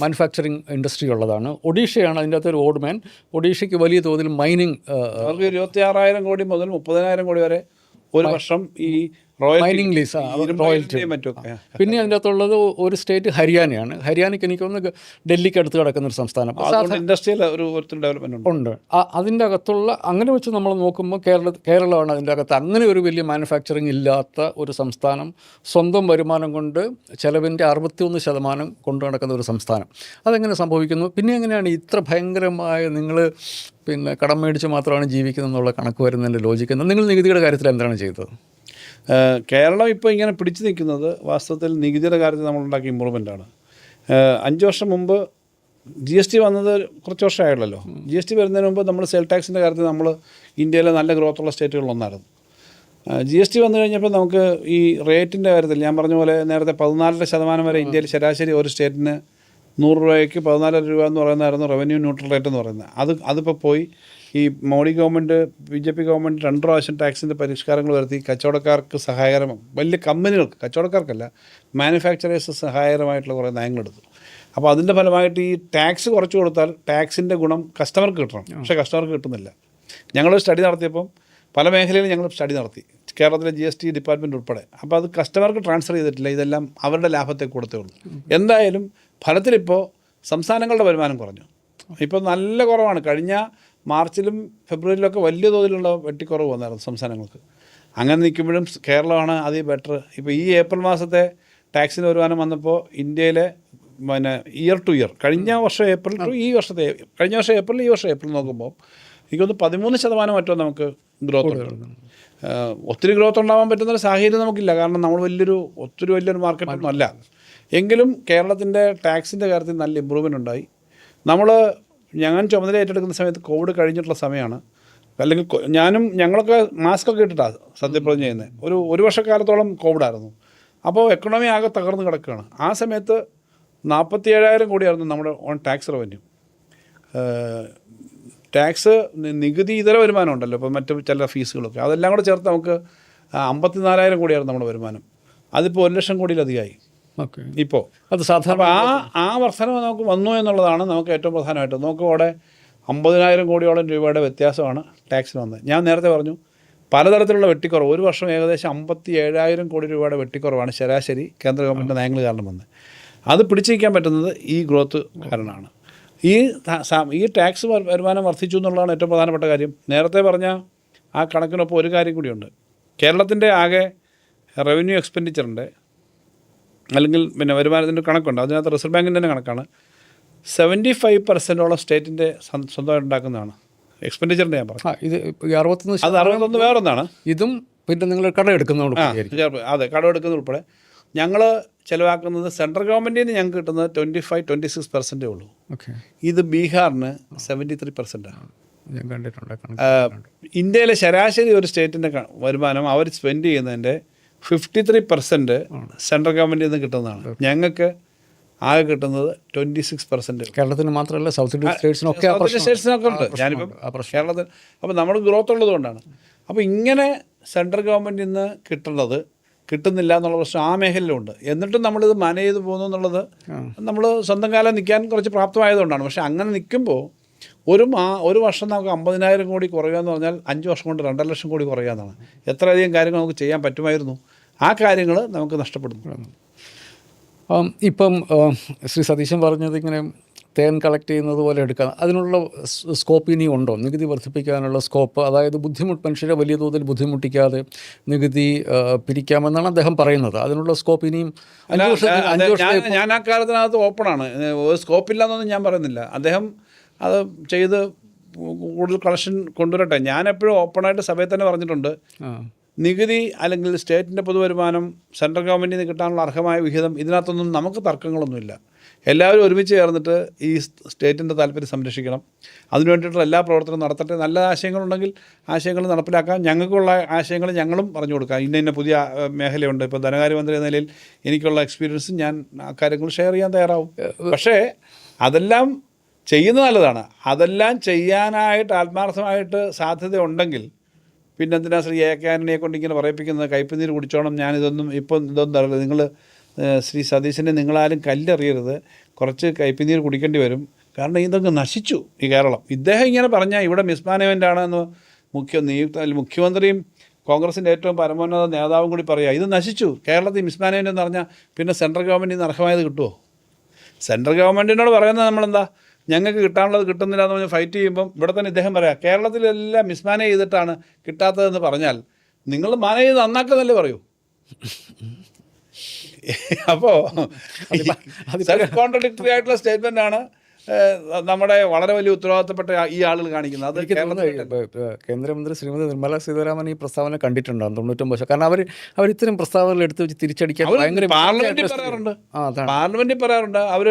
മാനുഫാക്ചറിങ് ഇൻഡസ്ട്രി ഉള്ളതാണ്. ഒഡീഷയാണ് അതിൻ്റെ അകത്ത് ഒരു ഓഡ്മാൻ. ഒഡീഷയ്ക്ക് വലിയ തോതിൽ മൈനിങ്, അവർക്ക് 26,000 കോടി മുതൽ 30,000 കോടി വരെ ഒരു വർഷം ഈ മൈനിങ് ലീസ്, റോയൽറ്റി. പിന്നെ അതിൻ്റെ അകത്തുള്ളത് ഒരു സ്റ്റേറ്റ് ഹരിയാനയാണ്. ഹരിയാനയ്ക്ക് എനിക്ക് തോന്നുന്നു ഡൽഹിക്ക് അടുത്ത് കിടക്കുന്ന ഒരു സംസ്ഥാനം. ഇൻഡസ്ട്രിയൽ ഒരു ഡെവലപ്മെന്റ് ഉണ്ട്. അതിൻ്റെ അകത്തുള്ള അങ്ങനെ വെച്ച് നമ്മൾ നോക്കുമ്പോൾ കേരളമാണ് അതിൻ്റെ അകത്ത് അങ്ങനെ ഒരു വലിയ മാനുഫാക്ചറിങ് ഇല്ലാത്ത ഒരു സംസ്ഥാനം. സ്വന്തം വരുമാനം കൊണ്ട് ചെലവിൻ്റെ 61% കൊണ്ടു നടക്കുന്ന ഒരു സംസ്ഥാനം. അതെങ്ങനെ സംഭവിക്കുന്നു? പിന്നെ എങ്ങനെയാണ് ഇത്ര ഭയങ്കരമായ നിങ്ങൾ പിന്നെ കടം മേടിച്ച് മാത്രമാണ് ജീവിക്കുന്നത് എന്നുള്ള കണക്ക് വരുന്നതിൻ്റെ ലോജിക്ക്? നിങ്ങൾ നികുതിയുടെ കാര്യത്തിൽ എന്താണ് ചെയ്തത്? കേരളം ഇപ്പോൾ ഇങ്ങനെ പിടിച്ചു നിൽക്കുന്നത് വാസ്തവത്തിൽ നികുതിയുടെ കാര്യത്തിൽ നമ്മളുണ്ടാക്കിയ ഇമ്പ്രൂവ്മെൻ്റാണ്. 5 വർഷം മുമ്പ് GST വന്നത് കുറച്ച് വർഷമായുള്ളല്ലോ. GST വരുന്നതിന് മുമ്പ് നമ്മൾ സെയിൽ ടാക്സിൻ്റെ കാര്യത്തിൽ നമ്മൾ ഇന്ത്യയിലെ നല്ല ഗ്രോത്തുള്ള സ്റ്റേറ്റുകളിലൊന്നായിരുന്നു. GST വന്നു കഴിഞ്ഞപ്പോൾ നമുക്ക് ഈ റേറ്റിൻ്റെ കാര്യത്തിൽ ഞാൻ പറഞ്ഞ പോലെ നേരത്തെ 14% വരെ ഇന്ത്യയിൽ ശരാശരി ഒരു സ്റ്റേറ്റിന് 100 രൂപയ്ക്ക് 14 രൂപ എന്ന് പറയുന്നതായിരുന്നു റവന്യൂ ന്യൂട്രൽ റേറ്റ് എന്ന് പറയുന്നത്. അതിപ്പോൾ പോയി ഈ മോഡി ഗവൺമെൻറ്, BJP ഗവൺമെൻറ് 2 പ്രാവശ്യം ടാക്സിൻ്റെ പരിഷ്കാരങ്ങൾ വരുത്തി കച്ചവടക്കാർക്ക് സഹായകരം, വലിയ കമ്പനികൾക്ക്, കച്ചവടക്കാർക്കല്ല മാനുഫാക്ചറേഴ്സ് സഹായകരമായിട്ടുള്ള കുറേ നയങ്ങളെടുത്തു. അപ്പോൾ അതിൻ്റെ ഫലമായിട്ട് ഈ ടാക്സ് കുറച്ച് കൊടുത്താൽ ടാക്സിൻ്റെ ഗുണം കസ്റ്റമർക്ക് കിട്ടണം, പക്ഷേ കസ്റ്റമർക്ക് കിട്ടുന്നില്ല. ഞങ്ങളൊരു സ്റ്റഡി നടത്തിയപ്പം പല മേഖലയിലും ഞങ്ങൾ സ്റ്റഡി നടത്തി, കേരളത്തിലെ GST ഡിപ്പാർട്ട്മെൻറ്റ് ഉൾപ്പെടെ. അപ്പോൾ അത് കസ്റ്റമർക്ക് ട്രാൻസ്ഫർ ചെയ്തിട്ടില്ല, ഇതെല്ലാം അവരുടെ ലാഭത്തേക്ക് കൊടുത്തേ ഉള്ളൂ. എന്തായാലും ഫലത്തിലിപ്പോൾ സംസ്ഥാനങ്ങളുടെ വരുമാനം കുറഞ്ഞു. ഇപ്പോൾ നല്ല കുറവാണ്. കഴിഞ്ഞ മാർച്ചിലും ഫെബ്രുവരിയിലൊക്കെ വലിയ തോതിലുള്ള വെട്ടിക്കുറവ് വന്നായിരുന്നു സംസ്ഥാനങ്ങൾക്ക്. അങ്ങനെ നിൽക്കുമ്പോഴും കേരളമാണ് അതിൽ ബെറ്റർ. ഇപ്പോൾ ഈ ഏപ്രിൽ മാസത്തെ ടാക്സിന് വരുമാനം വന്നപ്പോൾ ഇന്ത്യയിലെ പിന്നെ ഇയർ ടു ഇയർ, കഴിഞ്ഞ വർഷം ഏപ്രിൽ ടു ഈ വർഷത്തെ, കഴിഞ്ഞ വർഷം ഏപ്രിൽ ഈ വർഷം ഏപ്രിൽ നോക്കുമ്പോൾ എനിക്കൊന്ന് 13% മറ്റോ നമുക്ക് ഗ്രോത്ത് ഉണ്ട്. ഒത്തിരി ഗ്രോത്ത് ഉണ്ടാകാൻ പറ്റുന്നൊരു സാഹചര്യം നമുക്കില്ല, കാരണം നമ്മൾ ഒത്തിരി വലിയൊരു മാർക്കറ്റൊന്നും അല്ല. എങ്കിലും കേരളത്തിൻ്റെ ടാക്സിൻ്റെ കാര്യത്തിൽ നല്ല ഇമ്പ്രൂവ്മെൻ്റ് ഉണ്ടായി. ഞങ്ങൾ ചുമതല ഏറ്റെടുക്കുന്ന സമയത്ത് കോവിഡ് കഴിഞ്ഞിട്ടുള്ള സമയമാണ്. അല്ലെങ്കിൽ ഞങ്ങളൊക്കെ മാസ്കൊക്കെ ഇട്ടിട്ടാണ് സത്യപ്രതിജ്ഞ ചെയ്യുന്നത്. ഒരു വർഷക്കാലത്തോളം കോവിഡായിരുന്നു. അപ്പോൾ എക്കണോമി ആകെ തകർന്ന് കിടക്കുകയാണ്. ആ സമയത്ത് 47,000 കോടിയായിരുന്നു നമ്മുടെ ഓൺ ടാക്സ് റവന്യൂ. ടാക്സ് നികുതി ഇതര വരുമാനം ഉണ്ടല്ലോ, ഇപ്പോൾ മറ്റു ചില ഫീസുകളൊക്കെ, അതെല്ലാം കൂടെ ചേർത്ത് നമുക്ക് 54,000 കോടിയായിരുന്നു നമ്മുടെ വരുമാനം. അതിപ്പോൾ 1,00,000 കോടിയിലധികമായി ഇപ്പോൾ. അത് സാധാരണ ആ വർധന നമുക്ക് വന്നു എന്നുള്ളതാണ് നമുക്ക് ഏറ്റവും പ്രധാനമായിട്ട്. നമുക്ക് അവിടെ 50,000 കോടിയോളം രൂപയുടെ വ്യത്യാസമാണ് ടാക്സിന് വന്നത്. ഞാൻ നേരത്തെ പറഞ്ഞു പലതരത്തിലുള്ള വെട്ടിക്കുറവ്, ഒരു വർഷം ഏകദേശം 57,000 കോടി രൂപയുടെ വെട്ടിക്കുറവാണ് ശരാശരി കേന്ദ്ര ഗവൺമെൻറ് നയങ്ങൾ കാരണം വന്നത്. അത് പിടിച്ചു നിൽക്കാൻ പറ്റുന്നത് ഈ ഗ്രോത്ത് കാരണമാണ്. ഈ ടാക്സ് വരുമാനം വർദ്ധിച്ചു എന്നുള്ളതാണ് ഏറ്റവും പ്രധാനപ്പെട്ട കാര്യം. നേരത്തെ പറഞ്ഞ ആ കണക്കിനൊപ്പം ഒരു കാര്യം കൂടിയുണ്ട്. കേരളത്തിൻ്റെ ആകെ റവന്യൂ എക്സ്പെൻഡിച്ചറിൻ്റെ അല്ലെങ്കിൽ പിന്നെ വരുമാനത്തിൻ്റെ കണക്കുണ്ട്. അതിനകത്ത് റിസർവ് ബാങ്കിൻ്റെ തന്നെ കണക്കാണ്. 75% സ്റ്റേറ്റിൻ്റെ സ്വന്തമായിട്ട് ഉണ്ടാക്കുന്നതാണ് എക്സ്പെൻഡിച്ചറിൻ്റെ. ഞാൻ പറഞ്ഞു ഇത് 61 വേറൊന്നാണ്. ഇതും പിന്നെ നിങ്ങൾ കടമെടുക്കുന്നതുകൊണ്ട് അതെ, കടമെടുക്കുന്നത് ഉൾപ്പെടെ ഞങ്ങൾ ചിലവാക്കുന്നത് സെൻട്രൽ ഗവൺമെൻറ്റിൽ നിന്ന് ഞങ്ങൾക്ക് കിട്ടുന്നത് 25-26% ഉള്ളൂ. ഇത് ബീഹാറിന് 73%. ഞാൻ കണ്ടിട്ടുണ്ട്. ഇന്ത്യയിലെ ശരാശരി ഒരു സ്റ്റേറ്റിൻ്റെ വരുമാനം അവർ സ്പെൻഡ് ചെയ്യുന്നതിൻ്റെ 53% സെൻട്രൽ ഗവൺമെൻറ്റിൽ നിന്ന് കിട്ടുന്നതാണ്. ഞങ്ങൾക്ക് ആകെ കിട്ടുന്നത് 26%. കേരളത്തിന് മാത്രമല്ല സൗത്ത് ഇന്ത്യൻ സ്റ്റേറ്റ്സിനൊക്കെ ഉണ്ട്. ഞാനിപ്പം കേരളത്തിൽ അപ്പോൾ നമ്മൾ ഗ്രോത്ത് ഉള്ളത് കൊണ്ടാണ്. അപ്പോൾ ഇങ്ങനെ സെൻട്രൽ ഗവൺമെൻറ്റിൽ നിന്ന് കിട്ടുന്നില്ല എന്നുള്ള പ്രശ്നം ആ മേഖലയിലുണ്ട്. എന്നിട്ടും നമ്മളിത് മാനേജ് ചെയ്ത് പോകുന്നു എന്നുള്ളത് നമ്മൾ സ്വന്തം കാലം നിൽക്കാൻ കുറച്ച് പ്രാപ്തമായതുകൊണ്ടാണ്. പക്ഷേ അങ്ങനെ നിൽക്കുമ്പോൾ ഒരു വർഷം നമുക്ക് 50,000 കോടി കുറയുക എന്ന് പറഞ്ഞാൽ 5 വർഷം കൊണ്ട് 2,00,000 കോടി കുറയുക എന്നാണ്. എത്രയധികം കാര്യങ്ങൾ നമുക്ക് ചെയ്യാൻ പറ്റുമായിരുന്നു. ആ കാര്യങ്ങൾ നമുക്ക് നഷ്ടപ്പെടുന്നു. ഇപ്പം ശ്രീ സതീശൻ പറഞ്ഞത് ഇങ്ങനെ തേൻ കളക്ട് ചെയ്യുന്നത് പോലെ എടുക്കാം, അതിനുള്ള സ്കോപ്പ് ഇനിയും ഉണ്ടോ? നികുതി വർദ്ധിപ്പിക്കാനുള്ള സ്കോപ്പ്, അതായത് മനുഷ്യരെ വലിയ തോതിൽ ബുദ്ധിമുട്ടിക്കാതെ നികുതി പിരിക്കാമെന്നാണ് അദ്ദേഹം പറയുന്നത്. അതിനുള്ള സ്കോപ്പ് ഇനിയും ഞാൻ ആ കാലത്തിനകത്ത് ഓപ്പണാണ്. സ്കോപ്പില്ല എന്നൊന്നും ഞാൻ പറയുന്നില്ല. അദ്ദേഹം അത് ചെയ്ത് കൂടുതൽ കളക്ഷൻ കൊണ്ടുവരട്ടെ. ഞാൻ എപ്പോഴും ഓപ്പണായിട്ട് സഭയിൽ തന്നെ പറഞ്ഞിട്ടുണ്ട്, നികുതി അല്ലെങ്കിൽ സ്റ്റേറ്റിൻ്റെ പൊതുവരുമാനം സെൻട്രൽ ഗവൺമെൻറ്റിൽ നിന്ന് കിട്ടാനുള്ള അർഹമായ വിഹിതം, ഇതിനകത്തൊന്നും നമുക്ക് തർക്കങ്ങളൊന്നുമില്ല. എല്ലാവരും ഒരുമിച്ച് ചേർന്നിട്ട് ഈ സ്റ്റേറ്റിൻ്റെ താല്പര്യം സംരക്ഷിക്കണം. അതിനു വേണ്ടിയിട്ടുള്ള എല്ലാ പ്രവർത്തനവും നടത്തട്ടെ. നല്ല ആശയങ്ങളുണ്ടെങ്കിൽ ആശയങ്ങൾ നടപ്പിലാക്കാം. ഞങ്ങൾക്കുള്ള ആശയങ്ങൾ ഞങ്ങളും പറഞ്ഞു കൊടുക്കാം. ഇന്ന പുതിയ മേഖലയുണ്ട്. ഇപ്പോൾ ധനകാര്യമന്ത്രി എന്ന നിലയിൽ എനിക്കുള്ള എക്സ്പീരിയൻസും ഞാൻ ആ കാര്യങ്ങൾ ഷെയർ ചെയ്യാൻ തയ്യാറാവും. പക്ഷേ അതെല്ലാം ചെയ്യുന്നത് നല്ലതാണ്. അതെല്ലാം ചെയ്യാനായിട്ട് ആത്മാർത്ഥമായിട്ട് സാധ്യത ഉണ്ടെങ്കിൽ പിന്നെ എന്തിനാ ശ്രീ എ കെ ആന്റണിയെ കൊണ്ട് ഇങ്ങനെ പറയിപ്പിക്കുന്നത്? കയ്പുനീര് കുടിച്ചോണം, ഞാനിതൊന്നും ഇതൊന്നും അറിയില്ല, നിങ്ങൾ ശ്രീ സതീശനെ നിങ്ങളാരും കല്ലെറിയരുത്, കുറച്ച് കയ്പുനീര് കുടിക്കേണ്ടി വരും, കാരണം ഇതൊക്കെ നശിച്ചു ഈ കേരളം. ഇദ്ദേഹം ഇങ്ങനെ പറഞ്ഞാൽ ഇവിടെ മിസ്മാനേജ്മെൻ്റാണെന്ന് മുഖ്യമന്ത്രിയും കോൺഗ്രസിൻ്റെ ഏറ്റവും പരമോന്നത നേതാവും കൂടി പറയുക, ഇത് നശിച്ചു കേരളത്തിൽ മിസ്മാനേജ്മെൻ്റ് എന്ന് പറഞ്ഞാൽ പിന്നെ സെൻട്രൽ ഗവൺമെൻറ്റിൽ നിന്ന് അർഹമായത് കിട്ടുമോ? സെൻട്രൽ ഗവൺമെൻറ്റിനോട് പറയുന്നത് നമ്മളെന്താ, ഞങ്ങൾക്ക് കിട്ടാനുള്ളത് കിട്ടുന്നില്ല എന്ന് പറഞ്ഞ് ഫൈറ്റ് ചെയ്യുമ്പം ഇവിടെ തന്നെ ഇദ്ദേഹം പറയാം കേരളത്തിലെല്ലാം മിസ്മാനേജ് ചെയ്തിട്ടാണ് കിട്ടാത്തതെന്ന് പറഞ്ഞാൽ നിങ്ങൾ മാനേജ് നന്നാക്കുന്നല്ലേ പറയൂ. അപ്പോൾ സെൽഫ് കോൺട്രഡിക്ടറി ആയിട്ടുള്ള സ്റ്റേറ്റ്മെൻ്റാണ് നമ്മുടെ വളരെ വലിയ ഉത്തരവാദിത്തപ്പെട്ട ഈ ആളുകൾ കാണിക്കുന്നത്. അത് കേന്ദ്രമന്ത്രി ശ്രീമതി നിർമ്മല സീതാരാമൻ ഈ പ്രസ്താവന കണ്ടിട്ടുണ്ടാകും 99%. കാരണം അവർ ഇത്തരം പ്രസ്താവനകൾ എടുത്ത് വെച്ച് തിരിച്ചടിക്കാൻ ഭയങ്കര പാർലമെന്റിൽ പറയാറുണ്ട്. അവർ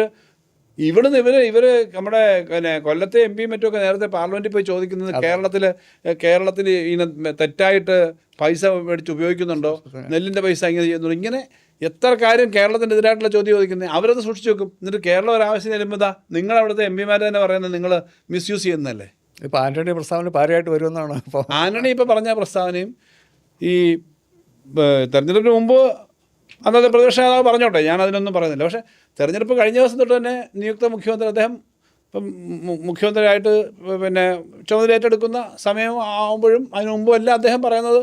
ഇവിടുന്ന് ഇവർ നമ്മുടെ പിന്നെ കൊല്ലത്തെ എം പിയും മറ്റുമൊക്കെ നേരത്തെ പാർലമെന്റിൽ പോയി ചോദിക്കുന്നത് കേരളത്തിൽ ഇങ്ങനെ തെറ്റായിട്ട് പൈസ മേടിച്ച് ഉപയോഗിക്കുന്നുണ്ടോ, നെല്ലിൻ്റെ പൈസ ഇങ്ങനെ ചെയ്യുന്നുണ്ടോ, ഇങ്ങനെ എത്ര കാര്യം കേരളത്തിൻ്റെ എതിരായിട്ടുള്ള ചോദ്യം ചോദിക്കുന്നത്. അവരത് സൂക്ഷിച്ച് വെക്കും. എന്നിട്ട് കേരളം ഒരാവശ്യം വരുമ്പോൾ നിങ്ങളവിടുത്തെ എം പിമാർ തന്നെ പറയുന്നത് നിങ്ങൾ മിസ്യൂസ് ചെയ്യുന്നതല്ലേ. ഇപ്പോൾ ആന്റണി പ്രസ്താവന പാരയായിട്ട് വരുമെന്നാണ് ഇപ്പോൾ ആന്റണി ഇപ്പോൾ പറഞ്ഞ പ്രസ്താവനയും ഈ തെരഞ്ഞെടുപ്പിന് മുമ്പ് അന്നത്തെ പ്രതിപക്ഷ നേതാവ് പറഞ്ഞോട്ടെ, ഞാൻ അതിനൊന്നും പറയുന്നില്ല. പക്ഷേ തെരഞ്ഞെടുപ്പ് കഴിഞ്ഞ ദിവസം തൊട്ട് തന്നെ നിയുക്ത മുഖ്യമന്ത്രി അദ്ദേഹം ഇപ്പം മുഖ്യമന്ത്രിയായിട്ട് പിന്നെ ചുമതല ഏറ്റെടുക്കുന്ന സമയം ആകുമ്പോഴും അതിന് മുമ്പും എല്ലാം അദ്ദേഹം പറയുന്നത്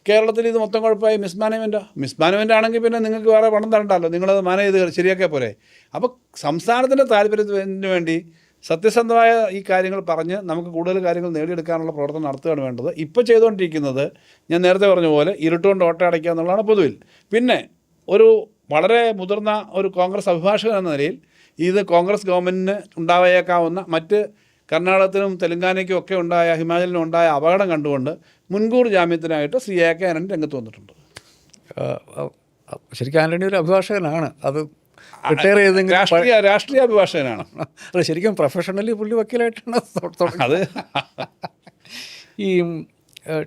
കേരളത്തിൽ ഇത് മൊത്തം കുഴപ്പമായി മിസ്മാനേജ്മെൻ്റ് ആണെങ്കിൽ പിന്നെ നിങ്ങൾക്ക് വേറെ പണം തരണ്ടല്ലോ, നിങ്ങളത് മാനേജ് ചെയ്ത് ശരിയാക്കിയാൽ പോരെ. അപ്പോൾ സംസ്ഥാനത്തിൻ്റെ താല്പര്യത്തിന് വേണ്ടി സത്യസന്ധമായ ഈ കാര്യങ്ങൾ പറഞ്ഞ് നമുക്ക് കൂടുതൽ കാര്യങ്ങൾ നേടിയെടുക്കാനുള്ള പ്രവർത്തനം നടത്തുകയാണ് വേണ്ടത്. ഇപ്പോൾ ചെയ്തുകൊണ്ടിരിക്കുന്നത് ഞാൻ നേരത്തെ പറഞ്ഞ പോലെ ഇരുട്ടുകൊണ്ട് ഓട്ട അടയ്ക്കുക എന്നുള്ളതാണ് പൊതുവിൽ. പിന്നെ ഒരു വളരെ മുതിർന്ന ഒരു കോൺഗ്രസ് അഭിഭാഷകൻ എന്ന നിലയിൽ ഇത് കോൺഗ്രസ് ഗവൺമെൻറ്റിന് ഉണ്ടായേക്കാവുന്ന മറ്റ് കർണാടകത്തിനും തെലങ്കാനയ്ക്കും ഒക്കെ ഉണ്ടായ ഹിമാചലിനും ഉണ്ടായ അപകടം കണ്ടുകൊണ്ട് മുൻകൂർ ജാമ്യത്തിനായിട്ട് ശ്രീ എ കെ ആന്റണി രംഗത്ത് വന്നിട്ടുണ്ട്. ശരിക്കും ആന്റണി ഒരു അഭിഭാഷകനാണ്, അത് റിട്ടയർ ചെയ്തെങ്കിൽ രാഷ്ട്രീയ അഭിഭാഷകനാണ്. അത് ശരിക്കും പ്രൊഫഷണലി പുള്ളി വക്കീലായിട്ടാണ് അത് ഈ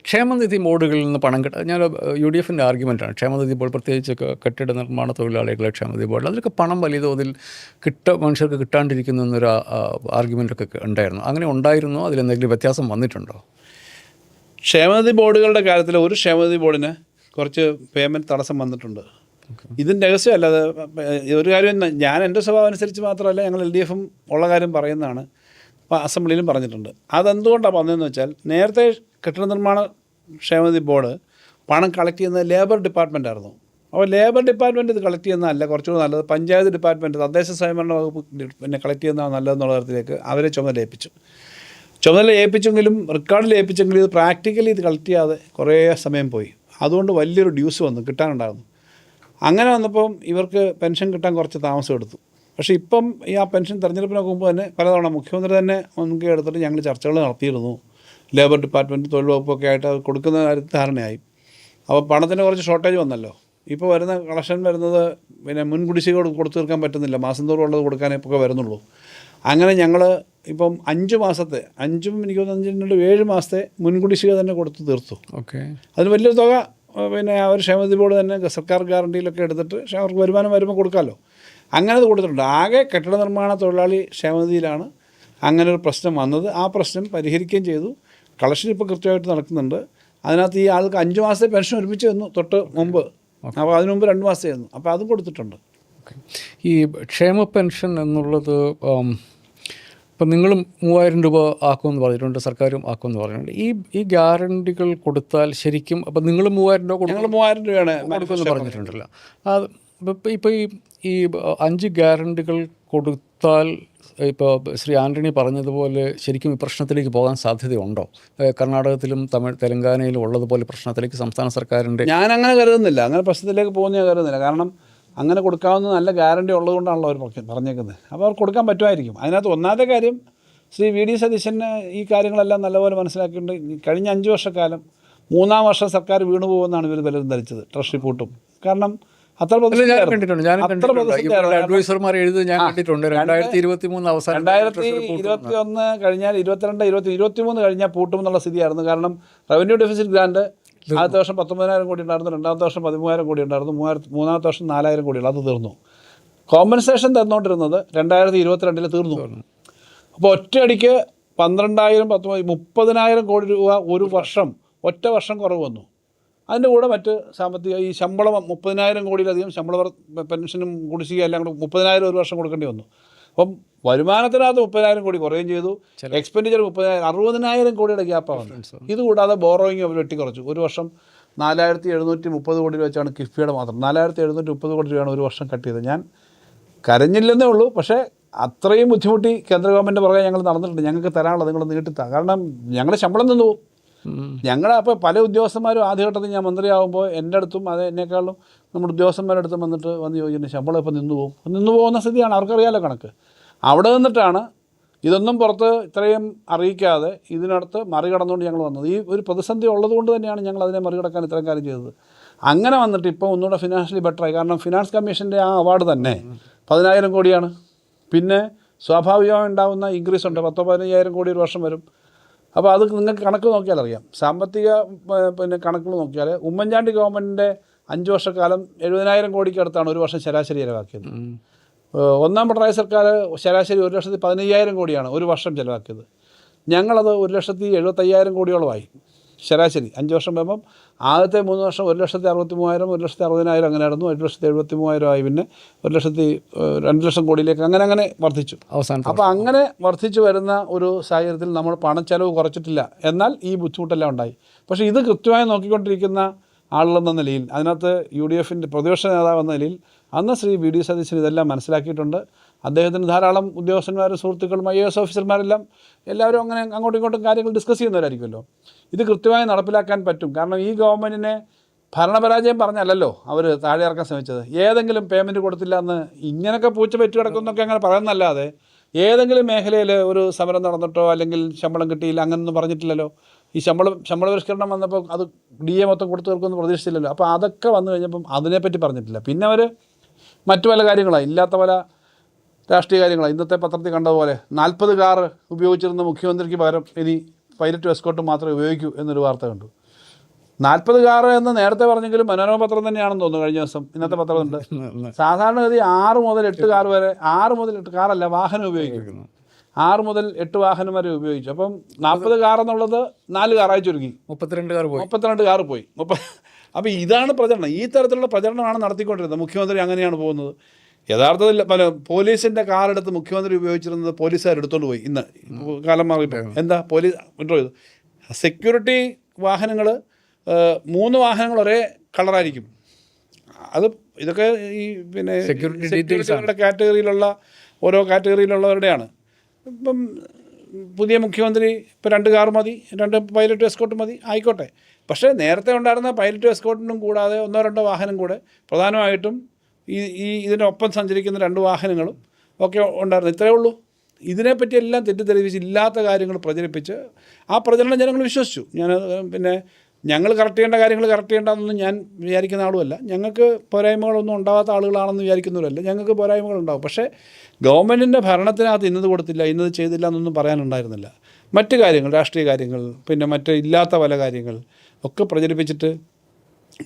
ക്ഷേമനിധി ബോർഡുകളിൽ നിന്ന് പണം ഞാൻ UDF ആർഗ്യുമെൻറ്റാണ്. ക്ഷേമനിധി ബോർഡ്, പ്രത്യേകിച്ച് കെട്ടിട നിർമ്മാണ തൊഴിലാളികളെ ക്ഷേമനിധി ബോർഡിൽ അതിലൊക്കെ പണം വലിയ തോതിൽ മനുഷ്യർക്ക് കിട്ടാണ്ടിരിക്കുന്നു എന്നൊരു ആർഗ്യുമെൻ്റൊക്കെ ഉണ്ടായിരുന്നു. അങ്ങനെ ഉണ്ടായിരുന്നോ? അതിലെന്തെങ്കിലും വ്യത്യാസം വന്നിട്ടുണ്ടോ? ക്ഷേമനിധി ബോർഡുകളുടെ കാര്യത്തിൽ ഒരു ക്ഷേമനിധി ബോർഡിന് കുറച്ച് പേയ്മെൻറ്റ് തടസ്സം വന്നിട്ടുണ്ട്. ഇതിൻ്റെ രഹസ്യമല്ല. അത് ഒരു കാര്യം ഞാൻ എൻ്റെ സ്വഭാവം അനുസരിച്ച് മാത്രമല്ല, ഞങ്ങൾ LDF ഉള്ള കാര്യം പറയുന്നതാണ്, അസംബ്ലിയിലും പറഞ്ഞിട്ടുണ്ട്. അതെന്തുകൊണ്ടാണ് വന്നതെന്ന് വെച്ചാൽ നേരത്തെ കെട്ടിട നിർമ്മാണ ക്ഷേമനിധി ബോർഡ് പണം കളക്ട് ചെയ്യുന്നത് ലേബർ ഡിപ്പാർട്ട്മെൻ്റ് ആയിരുന്നു. അപ്പോൾ ലേബർ ഡിപ്പാർട്ട്മെൻറ്റ് ഇത് കളക്ട് ചെയ്യുന്നതല്ല, കുറച്ചുകൂടി നല്ലത് പഞ്ചായത്ത് ഡിപ്പാർട്ട്മെൻറ്റ്, തദ്ദേശ സ്വയംഭരണ വകുപ്പ് പിന്നെ കളക്ട് ചെയ്യുന്നതാണ് നല്ലതെന്നുള്ള തരത്തിലേക്ക് അവരെ ചുമതല ഏൽപ്പിച്ചെങ്കിലും റെക്കോർഡിൽ ഏൽപ്പിച്ചെങ്കിലും ഇത് പ്രാക്ടിക്കലി ഇത് കളക്ട് ചെയ്യാതെ കുറേ സമയം പോയി. അതുകൊണ്ട് വലിയൊരു ഡ്യൂസ് വന്നു, കിട്ടാനുണ്ടായിരുന്നു. അങ്ങനെ വന്നപ്പം ഇവർക്ക് പെൻഷൻ കിട്ടാൻ കുറച്ച് താമസം എടുത്തു. പക്ഷേ ഇപ്പം ഈ ആ പെൻഷൻ തെരഞ്ഞെടുപ്പിനൊക്കെ മുമ്പ് തന്നെ പലതവണ മുഖ്യമന്ത്രി തന്നെ മുൻകൈ എടുത്തിട്ട് ഞങ്ങൾ ചർച്ചകൾ നടത്തിയിരുന്നു. ലേബർ ഡിപ്പാർട്ട്മെൻറ്റ്, തൊഴിൽ വകുപ്പൊക്കെ ആയിട്ട് അത് കൊടുക്കുന്ന കാര്യത്തിൽ ധാരണയായി. അപ്പോൾ പണത്തിന് കുറച്ച് ഷോർട്ടേജ് വന്നല്ലോ. ഇപ്പോൾ വരുന്ന കളക്ഷൻ വരുന്നത് പിന്നെ മുൻകുടിശ്ശിക കൊടുത്തു തീർക്കാൻ പറ്റുന്നില്ല, മാസം തോറും ഉള്ളത് കൊടുക്കാനേ ഇപ്പോൾ വരുന്നുള്ളൂ. അങ്ങനെ ഞങ്ങൾ ഇപ്പം 5 മാസത്തെ 5 എനിക്ക് 7 മാസത്തെ മുൻകുടിശ്ശിക തന്നെ കൊടുത്ത് തീർത്തു. ഓക്കെ, അതിന് വലിയൊരു തുക പിന്നെ അവർ ക്ഷേമനിധി ബോർഡ് തന്നെ സർക്കാർ ഗ്യാരണ്ടിയിലൊക്കെ എടുത്തിട്ട് അവർക്ക് വരുമാനം വരുമ്പോൾ കൊടുക്കാമല്ലോ, അങ്ങനെ അത് കൊടുത്തിട്ടുണ്ട്. ആകെ കെട്ടിട നിർമ്മാണ തൊഴിലാളി ക്ഷേമനിധിയിലാണ് അങ്ങനെ ഒരു പ്രശ്നം വന്നത്. ആ പ്രശ്നം പരിഹരിക്കുകയും ചെയ്തു. കളക്ഷൻ ഇപ്പോൾ കൃത്യമായിട്ട് നടക്കുന്നുണ്ട്. അതിനകത്ത് ഈ ആൾക്ക് 5 മാസത്തെ പെൻഷൻ ഒരുമിച്ച് വന്നു തൊട്ട് മുമ്പ്. അപ്പോൾ അതിന് മുമ്പ് 2 മാസത്തെ ആയിരുന്നു. അപ്പോൾ അതും കൊടുത്തിട്ടുണ്ട്. ഈ ക്ഷേമ പെൻഷൻ എന്നുള്ളത് ഇപ്പം നിങ്ങളും 3000 രൂപ ആക്കുമെന്ന് പറഞ്ഞിട്ടുണ്ട്, സർക്കാരും ആക്കുമെന്ന് പറഞ്ഞിട്ടുണ്ട്. ഈ ഗ്യാരണ്ടികൾ കൊടുത്താൽ ശരിക്കും അപ്പം നിങ്ങൾ 3000 രൂപ ഞങ്ങൾ 3000 രൂപയാണ് കൊടുക്കുമെന്ന് പറഞ്ഞിട്ടുണ്ടല്ലോ. അത് ഇപ്പോൾ ഈ 5 ഗ്യാരണ്ടികൾ കൊടുത്താൽ ഇപ്പോൾ ശ്രീ ആന്റണി പറഞ്ഞതുപോലെ ശരിക്കും ഈ പ്രശ്നത്തിലേക്ക് പോകാൻ സാധ്യതയുണ്ടോ? കർണാടകത്തിലും തെലങ്കാനയിലും ഉള്ളതുപോലെ പ്രശ്നത്തിലേക്ക് സംസ്ഥാന സർക്കാരിൻ്റെ ഞാനങ്ങനെ കരുതുന്നില്ല. അങ്ങനെ പ്രശ്നത്തിലേക്ക് പോകുന്ന ഞാൻ കരുതുന്നില്ല. കാരണം അങ്ങനെ കൊടുക്കാവുന്ന നല്ല ഗ്യാരണ്ടി ഉള്ളതുകൊണ്ടാണല്ലോ അവർ പറഞ്ഞേക്കുന്നത്. അപ്പോൾ അവർ കൊടുക്കാൻ പറ്റുമായിരിക്കും. അതിനകത്ത് ഒന്നാമത്തെ കാര്യം ശ്രീ VD സതീശന് ഈ കാര്യങ്ങളെല്ലാം നല്ലപോലെ മനസ്സിലാക്കിയിട്ടുണ്ട്. കഴിഞ്ഞ 5 വർഷക്കാലം 3-ാം വർഷം സർക്കാർ വീണു പോകുമെന്നാണ് ഇവർ പലരും ധരിച്ചത്, ട്രഷറി പൂട്ടും. കാരണം അത്ര അഡ്വൈസർമാർ എഴുതി ഞാൻ കണ്ടിട്ടുണ്ട്. 2023 അവസാനം 2021 കഴിഞ്ഞാൽ 22, 23 കഴിഞ്ഞാൽ പൂട്ടും എന്നുള്ള സ്ഥിതിയായിരുന്നു. കാരണം റവന്യൂ ഡെഫിസിറ്റ് ഗ്രാൻഡ് ആദ്യത്തെ വർഷം 19,000 കോടി ഉണ്ടായിരുന്നു, രണ്ടാമത്തെ വർഷം 13,000 കോടി ഉണ്ടായിരുന്നു, മൂന്നാമത്തെ വർഷം 4,000 കോടിയുള്ളൂ. അത് തീർന്നു. കോമ്പൻസേഷൻ തന്നുകൊണ്ടിരുന്നത് 2022 തീർന്നു. അപ്പോൾ ഒറ്റയടിക്ക് 12,000 30,000 കോടി രൂപ ഒരു വർഷം ഒറ്റ വർഷം കുറവ് വന്നു. അതിൻ്റെ കൂടെ മറ്റ് സാമ്പത്തിക ഈ ശമ്പളം 30,000 കോടിയിലധികം പെൻഷനും കുടിശ്ശിക എല്ലാം കൂടെ 30,000 ഒരു വർഷം കൊടുക്കേണ്ടി വന്നു. അപ്പം വരുമാനത്തിനകത്ത് 30,000 കോടി കുറയുകയും ചെയ്തു, എക്സ്പെൻഡിച്ചർ 30,000 60,000 കോടിയുടെ ഗ്യാപ്പാണ്. ഇതുകൂടാതെ ബോറോയിങ് അവർ വെട്ടിക്കുറച്ചു. ഒരു വർഷം 4,730 കോടി രൂപ വെച്ചാണ് കിഫ്ബിയുടെ മാത്രം 4,730 കോടി രൂപയാണ് ഒരു വർഷം കട്ട് ചെയ്തത്. ഞാൻ കരഞ്ഞില്ലെന്നേ ഉള്ളൂ, പക്ഷേ അത്രയും ബുദ്ധിമുട്ടി കേന്ദ്ര ഗവൺമെൻറ് പുറകെ ഞങ്ങൾ നടന്നിട്ടുണ്ട്. ഞങ്ങൾക്ക് തരാനുള്ളത് നിങ്ങൾ നീട്ടിത്താ, കാരണം ഞങ്ങളുടെ ശമ്പളം നിന്ന് പോകും. ഞങ്ങളുടെ അപ്പോൾ പല ഉദ്യോഗസ്ഥന്മാരും ആദ്യഘട്ടത്തിൽ ഞാൻ മന്ത്രിയാകുമ്പോൾ എൻ്റെ അടുത്തും അത് എന്നെക്കാളും നമ്മുടെ ഉദ്യോഗസ്ഥന്മാരുടെ അടുത്തും വന്ന് ചോദിക്കുന്നു ശമ്പളം ഇപ്പോൾ നിന്നു പോകുന്ന സ്ഥിതിയാണ്. അവർക്കറിയാലോ കണക്ക്. അവിടെ നിന്നിട്ടാണ് ഇതൊന്നും പുറത്ത് ഇത്രയും അറിയിക്കാതെ ഇതിനടുത്ത് മറികടന്നുകൊണ്ട് ഞങ്ങൾ വന്നത്. ഈ ഒരു പ്രതിസന്ധി ഉള്ളതുകൊണ്ട് തന്നെയാണ് ഞങ്ങൾ അതിനെ മറികടക്കാൻ ഇത്രയും കാര്യം ചെയ്തത്. അങ്ങനെ വന്നിട്ട് ഇപ്പോൾ ഒന്നുകൂടെ ഫിനാൻഷ്യലി ബെറ്ററായി. കാരണം ഫിനാൻസ് കമ്മീഷൻ്റെ ആ അവാർഡ് തന്നെ 10,000 കോടിയാണ്. പിന്നെ സ്വാഭാവികമായി ഉണ്ടാകുന്ന ഇൻക്രീസ് ഉണ്ട്, 10-15,000 കോടി ഒരു വർഷം വരും. അപ്പോൾ അത് നിങ്ങൾക്ക് കണക്ക് നോക്കിയാൽ അറിയാം. സാമ്പത്തിക കണക്കുകൾ നോക്കിയാൽ ഉമ്മൻചാണ്ടി ഗവൺമെൻറ്റിൻ്റെ 5 വർഷക്കാലം 70,000 കോടിക്ക് അടുത്താണ് ഒരു വർഷം ശരാശരി ചിലവാക്കിയത്. ഒന്നാം പിണറായി സർക്കാർ ശരാശരി 1,15,000 കോടിയാണ് ഒരു വർഷം ചിലവാക്കിയത്. ഞങ്ങളത് 1,75,000 കോടിയോളമായി ശരാശരി 5 വർഷം വരുമ്പം. ആദ്യത്തെ 3 വർഷം 1,63,000, 1,60,000 അങ്ങനെയായിരുന്നു. 1,73,000 ആയി. പിന്നെ 2,00,000 കോടിയിലേക്ക് അങ്ങനെ വർദ്ധിച്ചു അവസാനം. അപ്പോൾ അങ്ങനെ വർദ്ധിച്ചു വരുന്ന ഒരു സാഹചര്യത്തിൽ നമ്മൾ പണച്ചെലവ് കുറച്ചിട്ടില്ല, എന്നാൽ ഈ ബുദ്ധിമുട്ടെല്ലാം ഉണ്ടായി. പക്ഷേ ഇത് കൃത്യമായി നോക്കിക്കൊണ്ടിരിക്കുന്ന ആളുകളെന്ന നിലയിൽ, അതിനകത്ത് UDFൻ്റെ പ്രതിപക്ഷ നേതാവ് എന്ന നിലയിൽ അന്ന് ശ്രീ VD സതീശൻ ഇതെല്ലാം മനസ്സിലാക്കിയിട്ടുണ്ട്. അദ്ദേഹത്തിന് ധാരാളം ഉദ്യോഗസ്ഥന്മാരും സുഹൃത്തുക്കളും IAS ഓഫീസർമാരെല്ലാം എല്ലാവരും അങ്ങനെ അങ്ങോട്ടും ഇങ്ങോട്ടും കാര്യങ്ങൾ ഡിസ്കസ് ചെയ്യുന്നവരായിരിക്കുമല്ലോ. ഇത് കൃത്യമായി നടപ്പിലാക്കാൻ പറ്റും. കാരണം ഈ ഗവൺമെൻറ്റിനെ ഭരണപരാജയം പറഞ്ഞല്ലല്ലോ അവർ താഴെ ഇറക്കാൻ ശ്രമിച്ചത്. ഏതെങ്കിലും പേയ്മെൻറ്റ് കൊടുത്തില്ല എന്ന് ഇങ്ങനെയൊക്കെ പൂച്ച പെറ്റു കിടക്കുന്നൊക്കെ അങ്ങനെ പറയുന്നല്ലാതെ ഏതെങ്കിലും മേഖലയിൽ ഒരു സമരം നടന്നിട്ടോ അല്ലെങ്കിൽ ശമ്പളം കിട്ടിയില്ല അങ്ങനെയൊന്നും പറഞ്ഞിട്ടില്ലല്ലോ. ഈ ശമ്പള പരിഷ്കരണം വന്നപ്പോൾ അത് DA മൊത്തം കൊടുത്തു തീർക്കുമെന്ന് പ്രതീക്ഷിച്ചില്ലല്ലോ. അപ്പോൾ അതൊക്കെ വന്നു കഴിഞ്ഞപ്പം അതിനെപ്പറ്റി പറഞ്ഞിട്ടില്ല. പിന്നെ അവർ മറ്റു പല കാര്യങ്ങളാണ്, ഇല്ലാത്ത പല രാഷ്ട്രീയ കാര്യങ്ങളാണ്. ഇന്നത്തെ പത്രത്തിൽ കണ്ടതുപോലെ 40 കാർ ഉപയോഗിച്ചിരുന്ന മുഖ്യമന്ത്രിക്ക് പകരം ഇനി പൈലറ്റ് എസ്കോർട്ട് മാത്രമേ ഉപയോഗിക്കൂ എന്നൊരു വാർത്ത കണ്ടു. 40 കാർ എന്ന് നേരത്തെ പറഞ്ഞെങ്കിലും മനോരമ പത്രം തന്നെയാണെന്ന് തോന്നുന്നു കഴിഞ്ഞ ദിവസം. ഇന്നത്തെ പത്രമുണ്ട്. സാധാരണഗതി 6 മുതൽ 8 കാർ വരെ, 6 മുതൽ 8 കാറല്ല വാഹനം ഉപയോഗിക്കുന്നു, 6 മുതൽ 8 വാഹനം വരെ ഉപയോഗിച്ചു. അപ്പം 40 കാർ എന്നുള്ളത് 4 കാറായി ചുരുങ്ങി, 32 കാർ പോയി. അപ്പോൾ ഇതാണ് പ്രചരണം. ഈ തരത്തിലുള്ള പ്രചരണമാണ് നടത്തിക്കൊണ്ടിരുന്നത്. മുഖ്യമന്ത്രി അങ്ങനെയാണ് പോകുന്നത്. യഥാർത്ഥത്തിൽ പോലീസിൻ്റെ കാറെടുത്ത് മുഖ്യമന്ത്രി ഉപയോഗിച്ചിരുന്നത് പോലീസുകാരെടുത്തോണ്ട് പോയി. ഇന്ന് കാലം മാറിയപ്പോൾ എന്താ പോലീസ് വിഡ്രോ ചെയ്തു. സെക്യൂരിറ്റി വാഹനങ്ങൾ 3 വാഹനങ്ങൾ ഒരേ കളറായിരിക്കും. അത് ഇതൊക്കെ ഈ സെക്യൂരിറ്റിയുടെ കാറ്റഗറിയിലുള്ള ഓരോ കാറ്റഗറിയിലുള്ളവരുടെയാണ്. ഇപ്പം പുതിയ മുഖ്യമന്ത്രി ഇപ്പോൾ 2 കാർ മതി, 2 പൈലറ്റ് എസ്കോർട്ട് മതി, ആയിക്കോട്ടെ. പക്ഷേ നേരത്തെ ഉണ്ടായിരുന്ന പൈലറ്റ് എസ്കോർട്ടിനും കൂടാതെ 1-2 വാഹനം കൂടെ, പ്രധാനമായിട്ടും ഇതിനൊപ്പം സഞ്ചരിക്കുന്ന 2 വാഹനങ്ങളും ഒക്കെ ഉണ്ടായിരുന്നു. ഇത്രയേ ഉള്ളൂ. ഇതിനെപ്പറ്റി എല്ലാം തെറ്റിദ്ധരിപ്പിച്ച് ഇല്ലാത്ത കാര്യങ്ങൾ പ്രചരിപ്പിച്ച് ആ പ്രചരണം ജനങ്ങൾ വിശ്വസിച്ചു. ഞങ്ങൾ കറക്റ്റ് ചെയ്യേണ്ട കാര്യങ്ങൾ കറക്റ്റ് ചെയ്യേണ്ടതെന്നൊന്നും ഞാൻ വിചാരിക്കുന്ന ആളുമല്ല. ഞങ്ങൾക്ക് പോരായ്മകളൊന്നും ഉണ്ടാകാത്ത ആളുകളാണെന്ന് വിചാരിക്കുന്നവരല്ല. ഞങ്ങൾക്ക് പോരായ്മകളുണ്ടാവും. പക്ഷേ ഗവൺമെൻറ്റിൻ്റെ ഭരണത്തിനകത്ത് ഇന്നത് കൊടുത്തില്ല, ഇന്നത് ചെയ്തില്ല എന്നൊന്നും പറയാനുണ്ടായിരുന്നില്ല. മറ്റ് കാര്യങ്ങൾ, രാഷ്ട്രീയ കാര്യങ്ങൾ, മറ്റ് ഇല്ലാത്ത പല കാര്യങ്ങൾ ഒക്കെ പ്രചരിപ്പിച്ചിട്ട്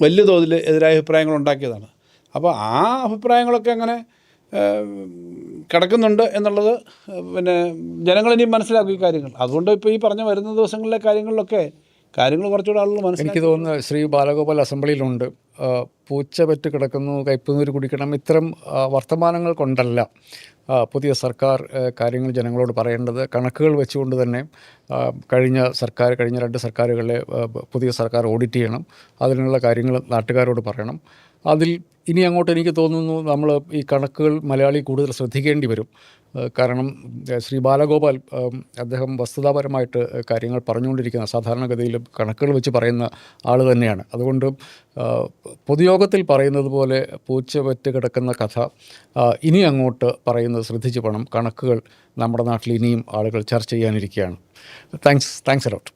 വലിയ തോതിൽ എതിരായ അഭിപ്രായങ്ങൾ ഉണ്ടാക്കിയതാണ്. അപ്പോൾ ആ അഭിപ്രായങ്ങളൊക്കെ അങ്ങനെ കിടക്കുന്നുണ്ട് എന്നുള്ളത് ജനങ്ങളിനിയും മനസ്സിലാക്കും ഈ കാര്യങ്ങൾ. അതുകൊണ്ട് ഇപ്പോൾ ഈ പറഞ്ഞ വരുന്ന ദിവസങ്ങളിലെ കാര്യങ്ങളിലൊക്കെ കാര്യങ്ങൾ കുറച്ചുകൂടെ ആളുകൾ മനസ്സിലാക്കി. എനിക്ക് തോന്നുന്നു ശ്രീ ബാലഗോപാൽ അസംബ്ലിയിലുണ്ട്, പൂച്ച പെറ്റ് കിടക്കുന്നു, കയ്പുനീര് കുടിക്കണം, ഇത്തരം വർത്തമാനങ്ങൾ കൊണ്ടല്ല പുതിയ സർക്കാർ കാര്യങ്ങൾ ജനങ്ങളോട് പറയേണ്ടത്. കണക്കുകൾ വെച്ചുകൊണ്ട് തന്നെ കഴിഞ്ഞ 2 സർക്കാരുകളെ പുതിയ സർക്കാർ ഓഡിറ്റ് ചെയ്യണം. അതിനുള്ള കാര്യങ്ങൾ നാട്ടുകാരോട് പറയണം. അതിൽ ഇനി അങ്ങോട്ട് എനിക്ക് തോന്നുന്നു നമ്മൾ ഈ കണക്കുകൾ മലയാളി കൂടുതൽ ശ്രദ്ധിക്കേണ്ടി വരും. കാരണം ശ്രീ ബാലഗോപാൽ അദ്ദേഹം വസ്തുതാപരമായിട്ട് കാര്യങ്ങൾ പറഞ്ഞുകൊണ്ടിരിക്കുന്ന, സാധാരണഗതിയിൽ കണക്കുകൾ വെച്ച് പറയുന്ന ആൾ തന്നെയാണ്. അതുകൊണ്ട് പൊതുയോഗത്തിൽ പറയുന്നത് പോലെ പൂച്ച പെറ്റ് കിടക്കുന്ന കഥ ഇനി അങ്ങോട്ട് പറയുന്നത് ശ്രദ്ധിച്ച് പോകണം. കണക്കുകൾ നമ്മുടെ നാട്ടിൽ ഇനിയും ആളുകൾ ചർച്ച ചെയ്യാനിരിക്കുകയാണ്. Thanks a lot.